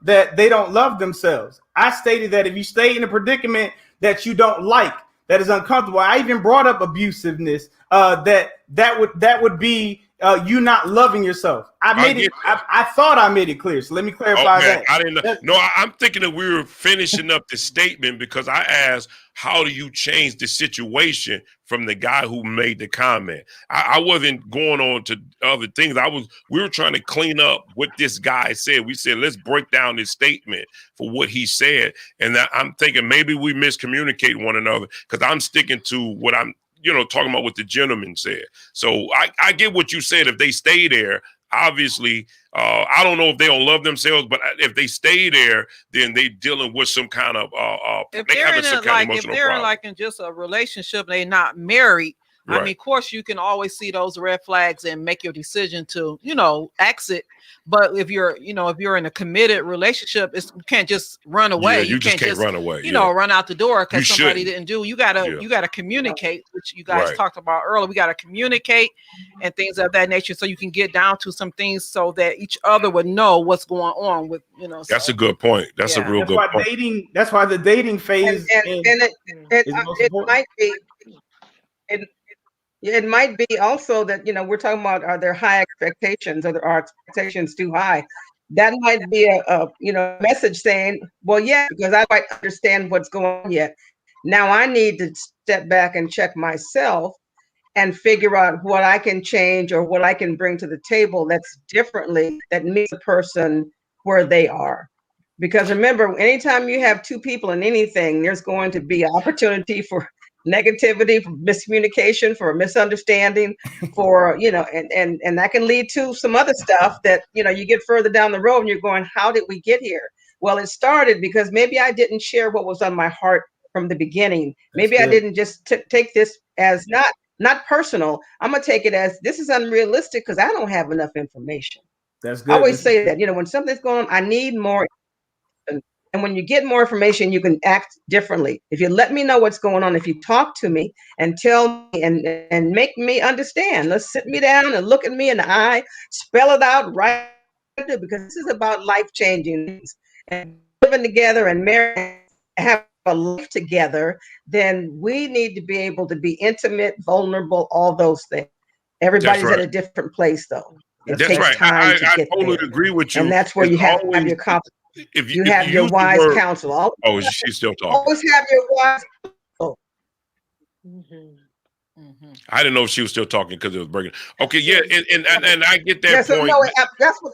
that they don't love themselves. I stated that if you stay in a predicament that you don't like, that is uncomfortable. I even brought up abusiveness. That would be you not loving yourself. I thought I made it clear. So let me clarify that. I didn't know. No, I'm thinking that we were finishing up the statement because I asked, how do you change the situation from the guy who made the comment? I wasn't going on to other things. We were trying to clean up what this guy said. We said, let's break down this statement for what he said. And I'm thinking maybe we miscommunicate one another because I'm sticking to what I'm talking about what the gentleman said. So I get what you said. If they stay there, obviously, I don't know if they don't love themselves, but if they stay there, then they dealing with some kind of if they're in just a relationship, they're not married. Right. I mean, of course, you can always see those red flags and make your decision to, exit. But if you're in a committed relationship, you can't just run away. Yeah, you just can't run away. Run out the door because somebody didn't do. You gotta communicate, which you guys talked about earlier. We gotta communicate and things of that nature, so you can get down to some things so that each other would know what's going on with. That's a good point. That's a real good point. That's why the dating phase. It might be. It might be also that, we're talking about, are there high expectations, or are expectations too high? That might be a message saying, well, yeah, because I might understand what's going on yet. Now I need to step back and check myself and figure out what I can change or what I can bring to the table that's differently, that meets the person where they are. Because remember, anytime you have two people in anything, there's going to be an opportunity for negativity, for miscommunication, for misunderstanding, for and that can lead to some other stuff that you get further down the road and you're going, how did we get here? Well, it started because maybe I didn't share what was on my heart from the beginning. Maybe I didn't just take this as not personal. I'm gonna take it as this is unrealistic because I don't have enough information. That's good. I always say that when something's going on, I need more. And when you get more information, you can act differently. If you let me know what's going on, if you talk to me and tell me and make me understand, let's sit me down and look at me in the eye, spell it out right, because this is about life-changing things. And living together and marrying, have a life together, then we need to be able to be intimate, vulnerable, all those things. Everybody's at a different place, though. It takes time to get I totally there. agree with you. And that's where you have to have your confidence. if you have your use the wise word, counsel. oh, she's still talking. Always have your wise counsel. I didn't know if she was still talking because it was breaking. Okay, yeah, and I get that Yes, point. no, that's what.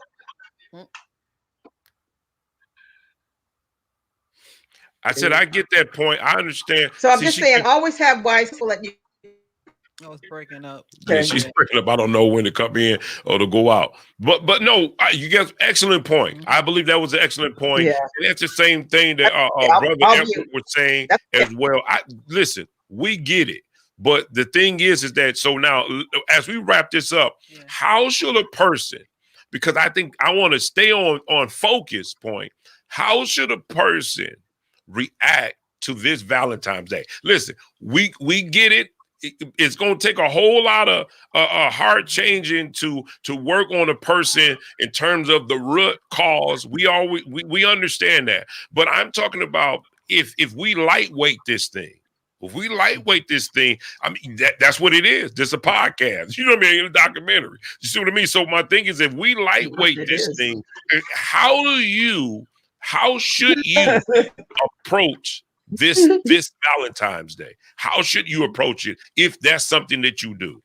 I said I get that point. I understand. So I'm just saying, always have wise counsel that you. I was breaking up. Yeah, she's breaking up. I don't know when to come in or to go out. But no, you guys, excellent point. I believe that was an excellent point. Yeah. And that's the same thing that Brother Edward was saying as well. Listen, we get it. But the thing is that, so now, as we wrap this up, how should a person, because I think I want to stay on focus point, how should a person react to this Valentine's Day? Listen, we get it. It's going to take a whole lot of heart changing to work on a person in terms of the root cause. We understand that, but I'm talking about if we lightweight this thing. If we lightweight this thing, I mean, that's what it is. This is a podcast. You know what I mean? A documentary. You see what I mean? So my thing is, if we lightweight this thing, how should you approach this Valentine's Day? How should you approach it if that's something that you do?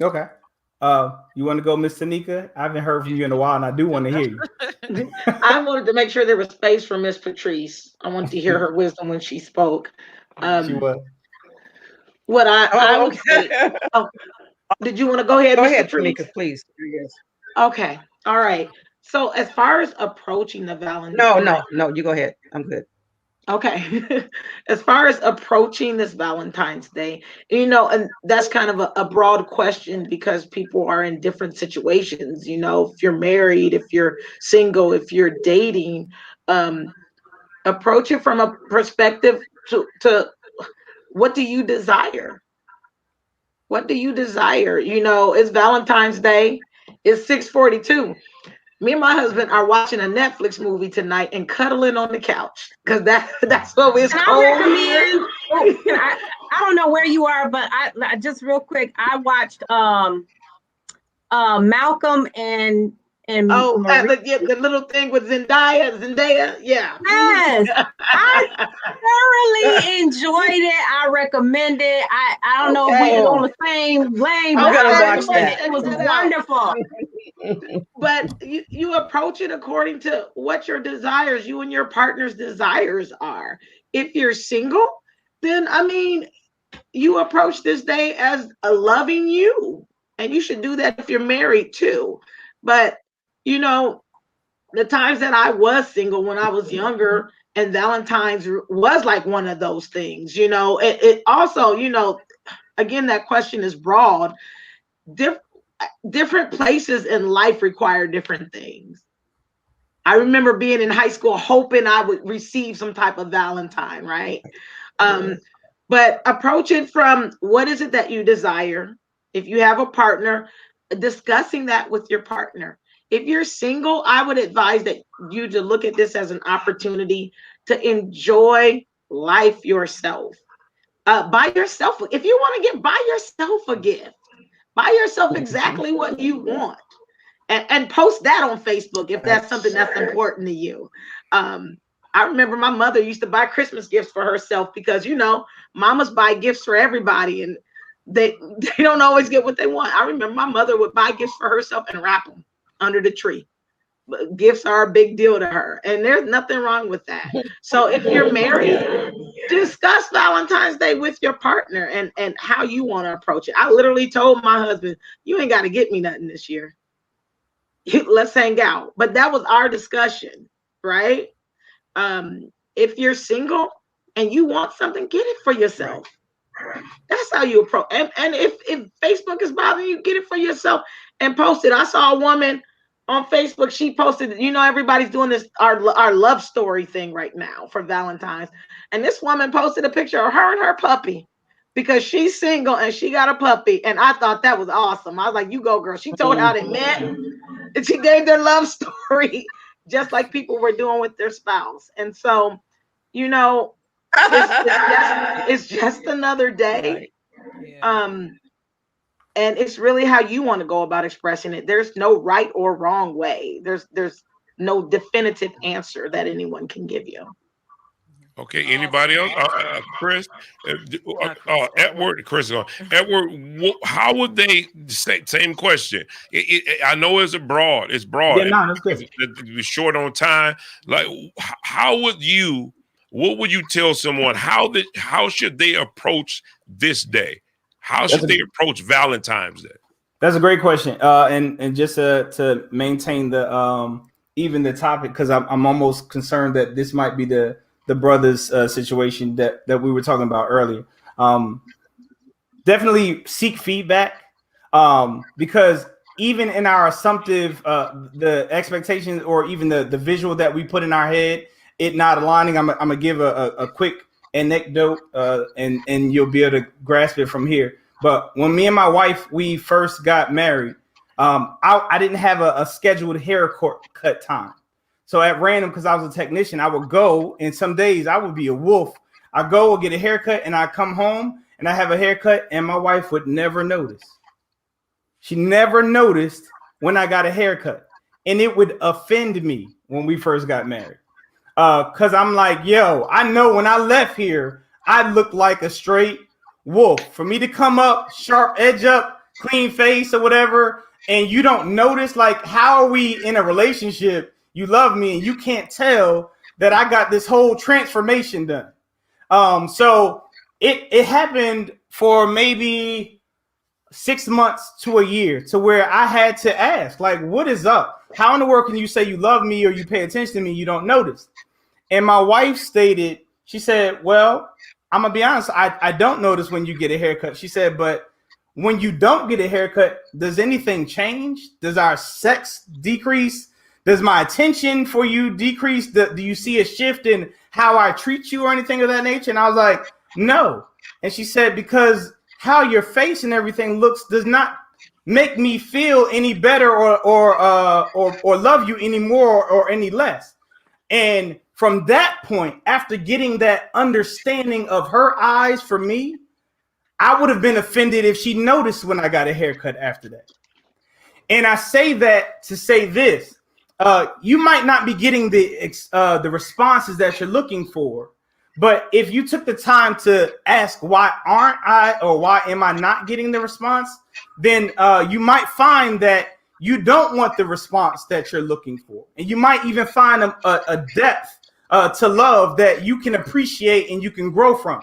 Okay. You want to go, Miss Tanika? I haven't heard from you in a while, and I do want to hear you. I wanted to make sure there was space for Miss Patrice. I wanted to hear her wisdom when she spoke. She was. What I would say. Oh, did you want to go ahead? Go ahead, Tanika, please. Yes. Okay. All right. So as far as approaching the Valentine. No, you go ahead. I'm good. Okay. As far as approaching this Valentine's Day, and that's kind of a broad question because people are in different situations. If you're married, if you're single, if you're dating, approach it from a perspective to what do you desire? What do you desire? It's Valentine's Day. It's 6:42. Me and my husband are watching a Netflix movie tonight and cuddling on the couch because that's what it's called. I don't know where you are, but I just real quick, I watched Malcolm and the little thing with Zendaya, yeah. Yes, I thoroughly enjoyed it. I recommend it. I don't know if we're on the same lane, but I watch that. It was wonderful. But you approach it according to what your desires, you and your partner's desires are. If you're single, then you approach this day as a loving you, and you should do that if you're married too. But the times that I was single when I was younger, and Valentine's was like one of those things. It also, again, that question is broad. Different places in life require different things. I remember being in high school hoping I would receive some type of Valentine, right? But approach it from what is it that you desire? If you have a partner, discussing that with your partner. If you're single, I would advise that you to look at this as an opportunity to enjoy life yourself. Buy yourself, if you want to buy yourself a gift. Buy yourself exactly what you want and post that on Facebook if that's something that's important to you. I remember my mother used to buy Christmas gifts for herself because, mamas buy gifts for everybody and they don't always get what they want. I remember my mother would buy gifts for herself and wrap them under the tree. But gifts are a big deal to her, and there's nothing wrong with that. So if you're married, discuss Valentine's Day with your partner and how you want to approach it. I literally told my husband, you ain't got to get me nothing this year. Let's hang out. But that was our discussion, right? If you're single and you want something, get it for yourself. That's how you approach. And if Facebook is bothering you, get it for yourself and post it. I saw a woman on Facebook, she posted, everybody's doing this, our love story thing right now for Valentine's. And this woman posted a picture of her and her puppy because she's single and she got a puppy. And I thought that was awesome. I was like, you go, girl. She told how they met and she gave their love story just like people were doing with their spouse. And so, it's just another day. And it's really how you want to go about expressing it. There's no right or wrong way. There's no definitive answer that anyone can give you. Okay. Anybody else? Chris, Edward, Chris, Edward. How would they say? Same question. I know it's broad. It's broad. Yeah, no, that's good. It's short on time. Like, how would you? What would you tell someone? How should they approach this day? How should they approach Valentine's Day? That's a great question. And just to maintain the even the topic, because I'm almost concerned that this might be the brothers situation that we were talking about earlier. Definitely seek feedback, because even in our assumptive, the expectations or even the visual that we put in our head, it not aligning. I'm gonna give a quick anecdote, and you'll be able to grasp it from here. But when me and my wife, we first got married, I didn't have a scheduled haircut time. So at random, because I was a technician, I would go, and some days I would be a wolf. I go get a haircut, and I come home, and I have a haircut, and my wife would never notice. She never noticed when I got a haircut, and it would offend me when we first got married. Because I'm like, yo, I know when I left here, I looked like a straight wolf. For me to come up, sharp edge up, clean face or whatever, and you don't notice, like, how are we in a relationship? You love me, and you can't tell that I got this whole transformation done. So it happened for maybe 6 months to a year, to where I had to ask, like, what is up? How in the world can you say you love me or you pay attention to me, you don't notice? And my wife stated, she said, well, I'm gonna be honest, I don't notice when you get a haircut. She said, but when you don't get a haircut, does anything change? Does our sex decrease? Does my attention for you decrease? Do you see a shift in how I treat you or anything of that nature? And I was like, no. And she said, because how your face and everything looks does not make me feel any better or love you any more or any less. And from that point, after getting that understanding of her eyes for me, I would have been offended if she noticed when I got a haircut after that. And I say that to say this. You might not be getting the responses that you're looking for, but if you took the time to ask why aren't I or why am I not getting the response, then you might find that you don't want the response that you're looking for, and you might even find a depth to love that you can appreciate and you can grow from.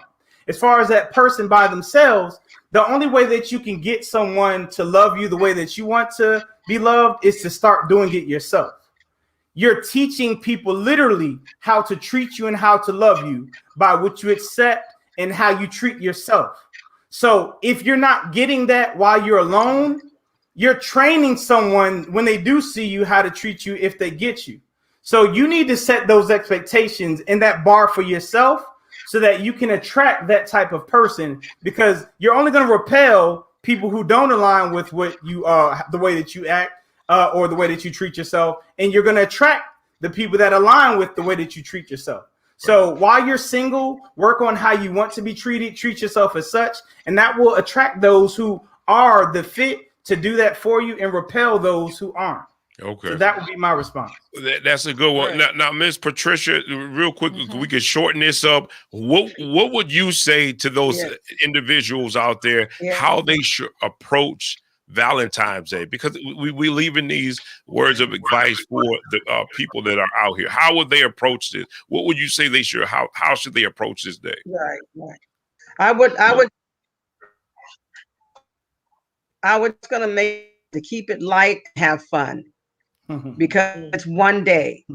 As far as that person by themselves, the only way that you can get someone to love you the way that you want to be loved is to start doing it yourself. You're teaching people literally how to treat you and how to love you by what you accept and how you treat yourself. So if you're not getting that while you're alone, you're training someone when they do see you how to treat you if they get you. So you need to set those expectations and that bar for yourself so that you can attract that type of person, because you're only going to repel people who don't align with what you are, the way that you act, or the way that you treat yourself, and you're going to attract the people that align with the way that you treat yourself. So while you're single, work on how you want to be treated, treat yourself as such, and that will attract those who are the fit to do that for you and repel those who aren't. Okay. So that would be my response. That's a good one. Now, Miss Patricia, real quick, we can shorten this up. What would you say to those individuals out there, how they should approach Valentine's Day? Because we leaving these words of advice for the people that are out here. How would they approach this? What would you say they should? How should they approach this day? Right. I would gonna make to keep it light, have fun, because it's one day,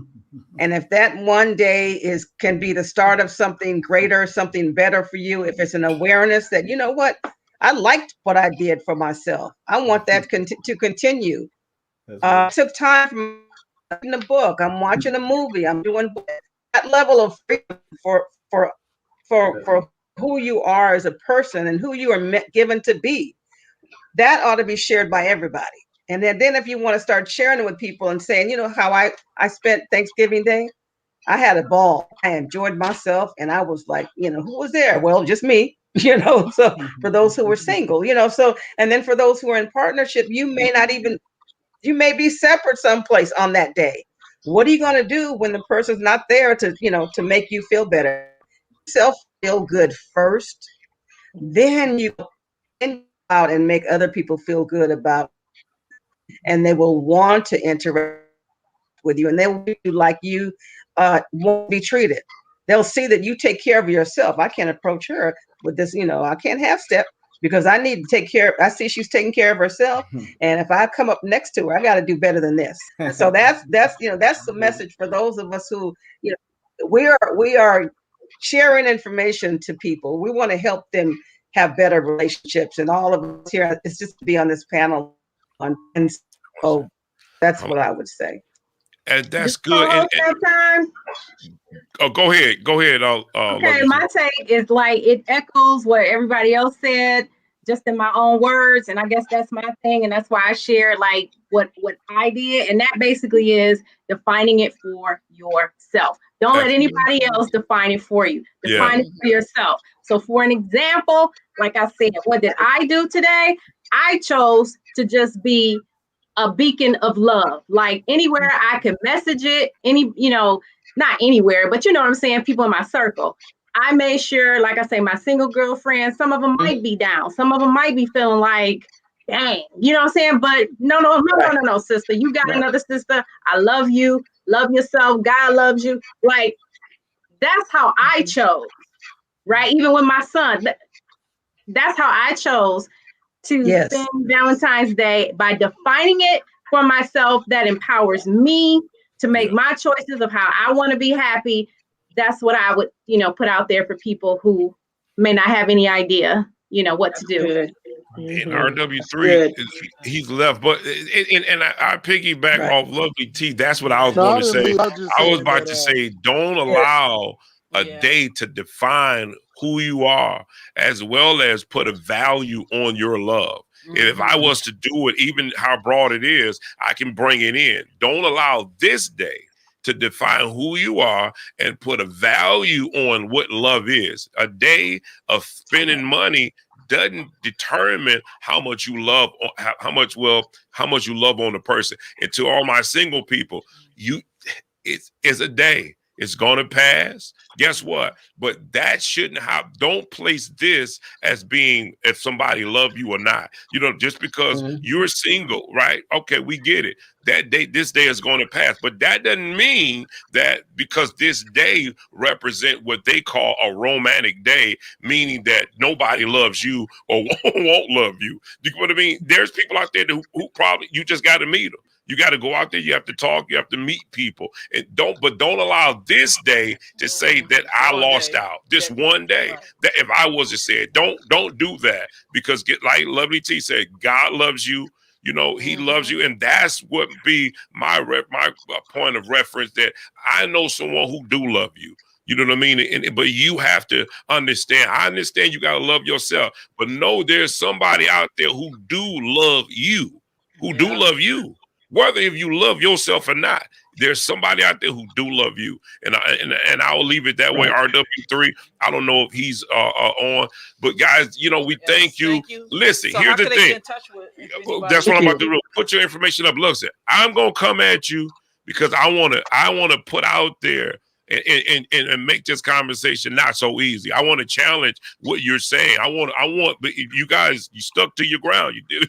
and if that one day can be the start of something greater, something better for you, if it's an awareness that, you know what, I liked what I did for myself, I want that to continue. Took time from reading a book, I'm watching a movie, I'm doing that level of freedom for who you are as a person and who you are given to be. That ought to be shared by everybody. And then if you want to start sharing it with people and saying, you know, how I spent Thanksgiving Day, I had a ball. I enjoyed myself. And I was like, you know, who was there? Well, just me, you know, so for those who were single, you know, so, and then for those who are in partnership, you may be separate someplace on that day, What are you going to do when the person's not there to, to make you feel better? Self feel good first, then you go out and make other people feel good about, and they will want to interact with you, and they will do like you won't be treated. They'll see that you take care of yourself. I can't approach her with this, I can't half step because I need to take care. I see she's taking care of herself, and if I come up next to her, I got to do better than this. So that's the message for those of us who, we are sharing information to people. We want to help them have better relationships, and all of us here is just to be on this panel and so that's what I would say. And that's good. Oh, go ahead. Okay, my take is like it echoes what everybody else said, just in my own words, and I guess that's my thing, and that's why I share like what I did, and that basically is defining it for yourself. Don't let anybody else define it for you. Define it for yourself. So, for an example, like I said, what did I do today? I chose to just be a beacon of love. Like anywhere I could message it, not anywhere, but you know what I'm saying, people in my circle. I made sure, like I say, my single girlfriends, some of them might be down. Some of them might be feeling like, dang, you know what I'm saying? But no, sister. You got another sister. I love you. Love yourself. God loves you. Like, that's how I chose, right? Even with my son, that's how I chose to spend Valentine's Day, by defining it for myself. That empowers me to make my choices of how I want to be happy. That's what I would, put out there for people who may not have any idea, what to do. In RW3, he's left, but I piggyback off Lovely T. That's what I was going to say. I was about to say, don't allow a day to define who you are, as well as put a value on your love. If I was to do it, even how broad it is, I can bring it in. Don't allow this day to define who you are and put a value on what love is. A day of spending money doesn't determine how much you love, how much you love on the person. And to all my single people, it's a day. It's going to pass. Guess what? But that shouldn't have, don't place this as being if somebody love you or not. Just because you're single, right? Okay, we get it. This day is going to pass. But that doesn't mean that because this day represent what they call a romantic day, meaning that nobody loves you or won't love you. Do you know what I mean? There's people out there who probably, you just got to meet them. You got to go out there. You have to talk. You have to meet people, and don't allow this day to say that I lost out. This one day, that if I was to say it, don't do that, because like Lovely T said, God loves you. He loves you, and that's what be my point of reference. That I know someone who do love you. You know what I mean? But you have to understand. I understand you got to love yourself, but know there's somebody out there who do love you. Whether if you love yourself or not, there's somebody out there who do love you, and I'll leave it that way. RW3, I don't know if he's on, but guys, we thank you. Listen, so here's the thing. That's what I'm about to do. Put your information up. Look, I'm gonna come at you because I want to put out there and make this conversation not so easy. I want to challenge what you're saying. I want, but you guys, you stuck to your ground. You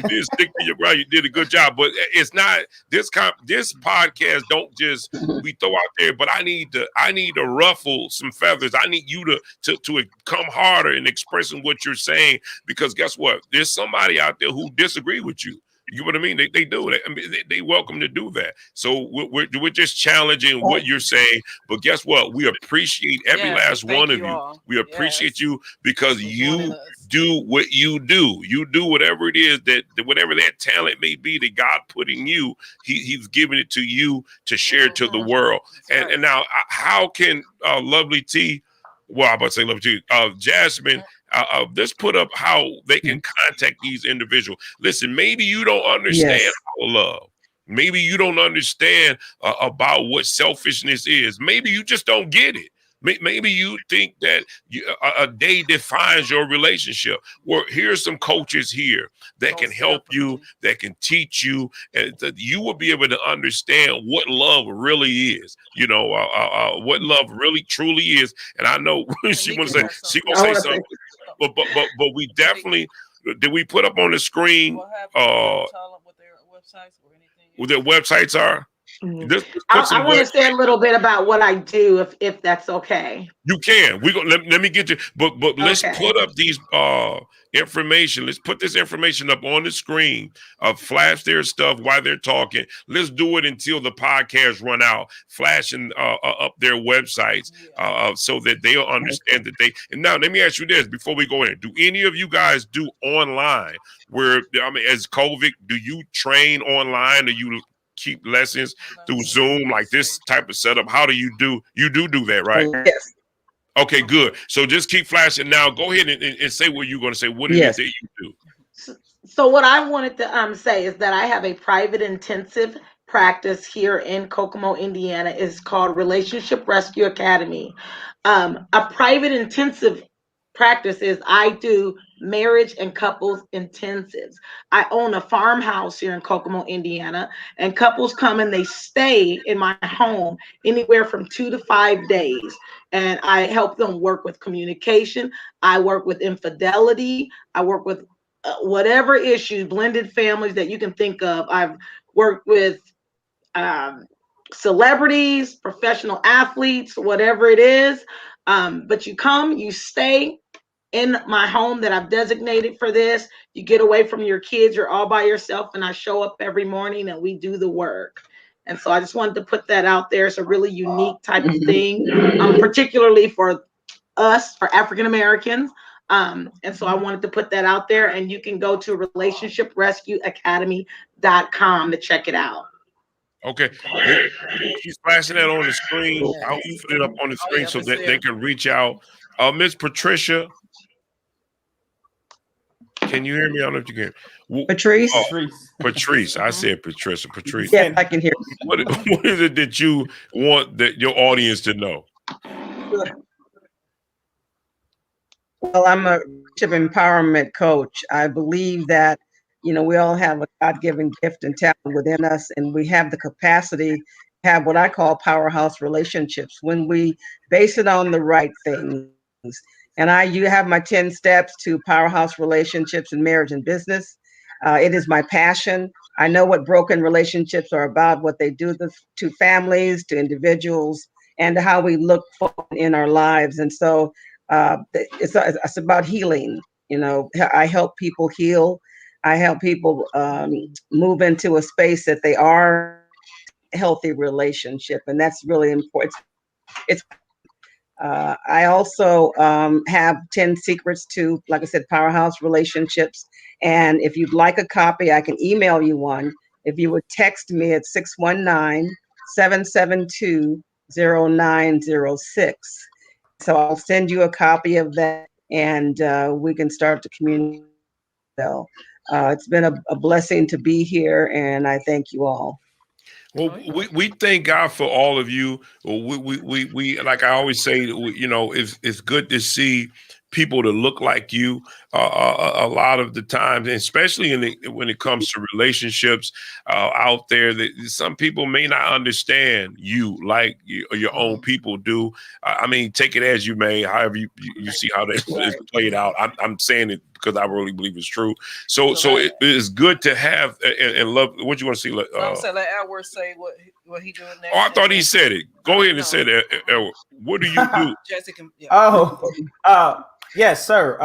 did stick to your ground. You did a good job. But it's not this podcast. Don't just we throw out there. But I need to ruffle some feathers. I need you to come harder in expressing what you're saying, because guess what? There's somebody out there who disagree with you. You know what I mean? They do that. I mean, they welcome to do that. So we're just challenging what you're saying. But guess what? We appreciate every last one of you. We appreciate you because you do what you do. You do whatever it is whatever that talent may be that God put in you. He's given it to you to share to the world. And now, how can Lovely T? Well, I'm about to say Lovely T. Jasmine. Just put up how they can contact these individuals. Listen, maybe you don't understand our love. Maybe you don't understand about what selfishness is. Maybe you just don't get it. Maybe you think that a day defines your relationship. Well, here's some coaches here that can help you, that can teach you, and that you will be able to understand what love really is. You know, what love really truly is. And I know she want to say something, but we definitely. Did we put up on the screen what their websites are? I want to say a little bit about what I do, if that's okay. You can. We go. Let me get you. But let's put up these information. Let's put this information up on the screen. Flash their stuff while they're talking. Let's do it until the podcast run out. Flashing up their websites so that they'll understand that they. And now let me ask you this before we go in. Do any of you guys do online? Where as COVID, do you train online? Or you keep lessons through Zoom, like this type of setup? How do you do that, right? Yes. Okay, good. So just keep flashing now. Go ahead and say what you're going to say. What is it that you do? So what I wanted to say is that I have a private intensive practice here in Kokomo, Indiana. It's called Relationship Rescue Academy. A private intensive practice is I do marriage and couples intensives. I own a farmhouse here in Kokomo, Indiana, and couples come and they stay in my home anywhere from 2 to 5 days. And I help them work with communication. I work with infidelity. I work with whatever issues, blended families that you can think of. I've worked with celebrities, professional athletes, whatever it is. But you come, you stay in my home that I've designated for this. You get away from your kids, you're all by yourself, and I show up every morning and we do the work. And so I just wanted to put that out there. It's a really unique type of thing, particularly for us, for African Americans. And so I wanted to put that out there, and you can go to relationshiprescueacademy.com to check it out. Okay. She's flashing that on the screen. I'll put it up on the screen so that they can reach out. Miss Patricia, can you hear me? I don't know if you can. Patrice. Patrice. I said Patricia. Patrice. Yeah, I can hear you. What is it that you want that your audience to know? Well, I'm a relationship empowerment coach. I believe that, we all have a God-given gift and talent within us, and we have the capacity to have what I call powerhouse relationships when we base it on the right things. And you have my 10 steps to powerhouse relationships in marriage and business. It is my passion. I know what broken relationships are about, what they do to families, to individuals, and how we look forward in our lives. And so it's about healing. I help people heal. I help people move into a space that they are a healthy relationship, and that's really important. I also have 10 secrets to, like I said, powerhouse relationships. And if you'd like a copy, I can email you one. If you would text me at 619-772-0906. So I'll send you a copy of that, and we can start to communicate. It's been a blessing to be here, and I thank you all. Well, we thank God for all of you. We like I always say, it's good to see people to look like you a lot of the times, especially when it comes to relationships out there. That some people may not understand you like your own people do. I mean, take it as you may, however you see how that is played out. I'm saying it because I really believe it's true. So it is good to have and love. What you want to see? Let Edward say what he doing next. Oh, I thought he said it. Go ahead and say that, Edward. What do you do? Jessica. Yeah. Yes, sir.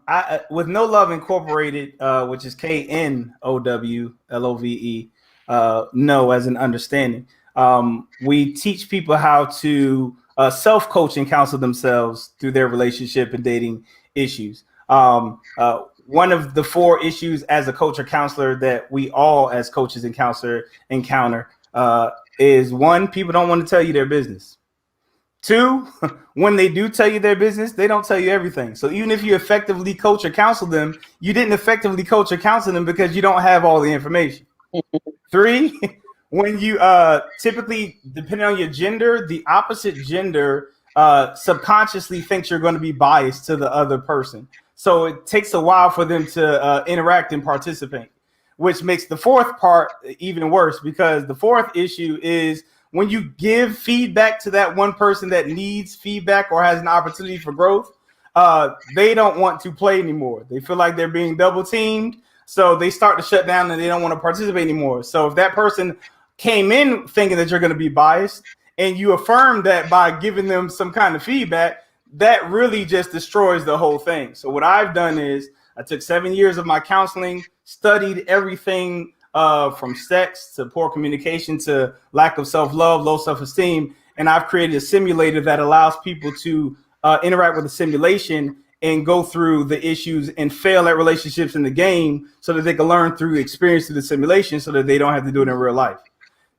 I with No Love Incorporated, which is KNOWLOVE, know as an understanding. We teach people how to self-coach and counsel themselves through their relationship and dating issues. One of the 4 issues as a coach or counselor that we all as coaches and counselors encounter is 1, people don't want to tell you their business. 2, when they do tell you their business, they don't tell you everything. So even if you effectively coach or counsel them, you didn't effectively coach or counsel them because you don't have all the information. 3, when you typically, depending on your gender, the opposite gender subconsciously thinks you're going to be biased to the other person. So it takes a while for them to interact and participate, which makes the fourth part even worse, because the fourth issue is when you give feedback to that one person that needs feedback or has an opportunity for growth, they don't want to play anymore. They feel like they're being double teamed. So they start to shut down and they don't want to participate anymore. So if that person came in thinking that you're going to be biased and you affirm that by giving them some kind of feedback, that really just destroys the whole thing. So what I've done is I took 7 years of my counseling, studied everything from sex to poor communication to lack of self-love, low self-esteem. And I've created a simulator that allows people to interact with the simulation and go through the issues and fail at relationships in the game so that they can learn through experience through the simulation so that they don't have to do it in real life.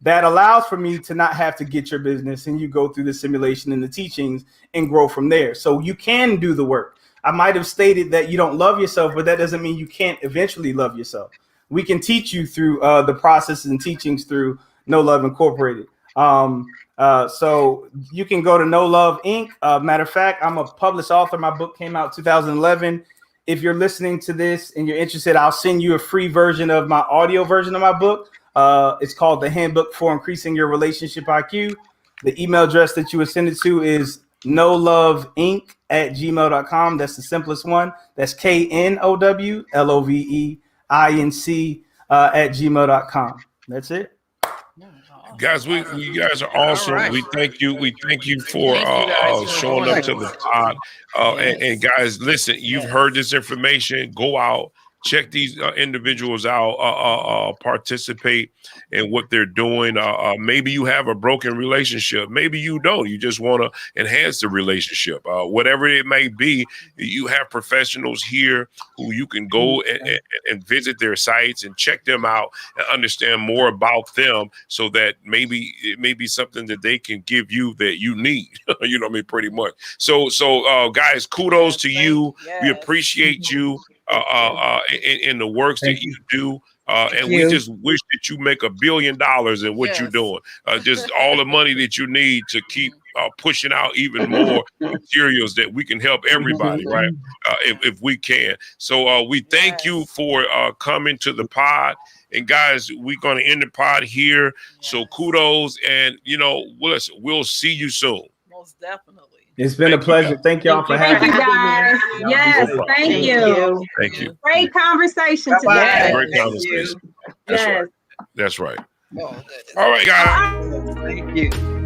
That allows for me to not have to get your business, and you go through the simulation and the teachings and grow from there. So you can do the work. I might have stated that you don't love yourself, but that doesn't mean you can't eventually love yourself. We can teach you through the processes and teachings through No Love Incorporated. So you can go to No Love Inc. Matter of fact, I'm a published author. My book came out 2011. If you're listening to this and you're interested, I'll send you a free version of my audio version of my book. It's called The Handbook for Increasing Your Relationship IQ. The email address that you would send it to is knowloveinc@gmail.com. That's the simplest one. That's KNOWLOVEINC @gmail.com. That's it. Guys, you guys are awesome. Right. We thank you. We thank you for showing up to the pod. And guys, listen, you've heard this information. Go out, check these individuals out, participate in what they're doing. Maybe you have a broken relationship. Maybe you don't. You just want to enhance the relationship. Whatever it may be, you have professionals here who you can go and visit their sites and check them out and understand more about them so that maybe it may be something that they can give you that you need. You know what I mean? Pretty much. So guys, kudos to you. Yes. We appreciate you. In the works that you do. And we just wish that you make $1 billion in what you're doing. Just all the money that you need to keep pushing out even more materials that we can help everybody, right? If we can. So we thank you for coming to the pod. And guys, we're going to end the pod here. Yes. So kudos. And, we'll see you soon. Most definitely. It's been a pleasure. Thank y'all for having me. Thank you, guys. Yes, thank you. Thank you. Great conversation today. Great conversation. That's right. That's right. All right, guys. Thank you.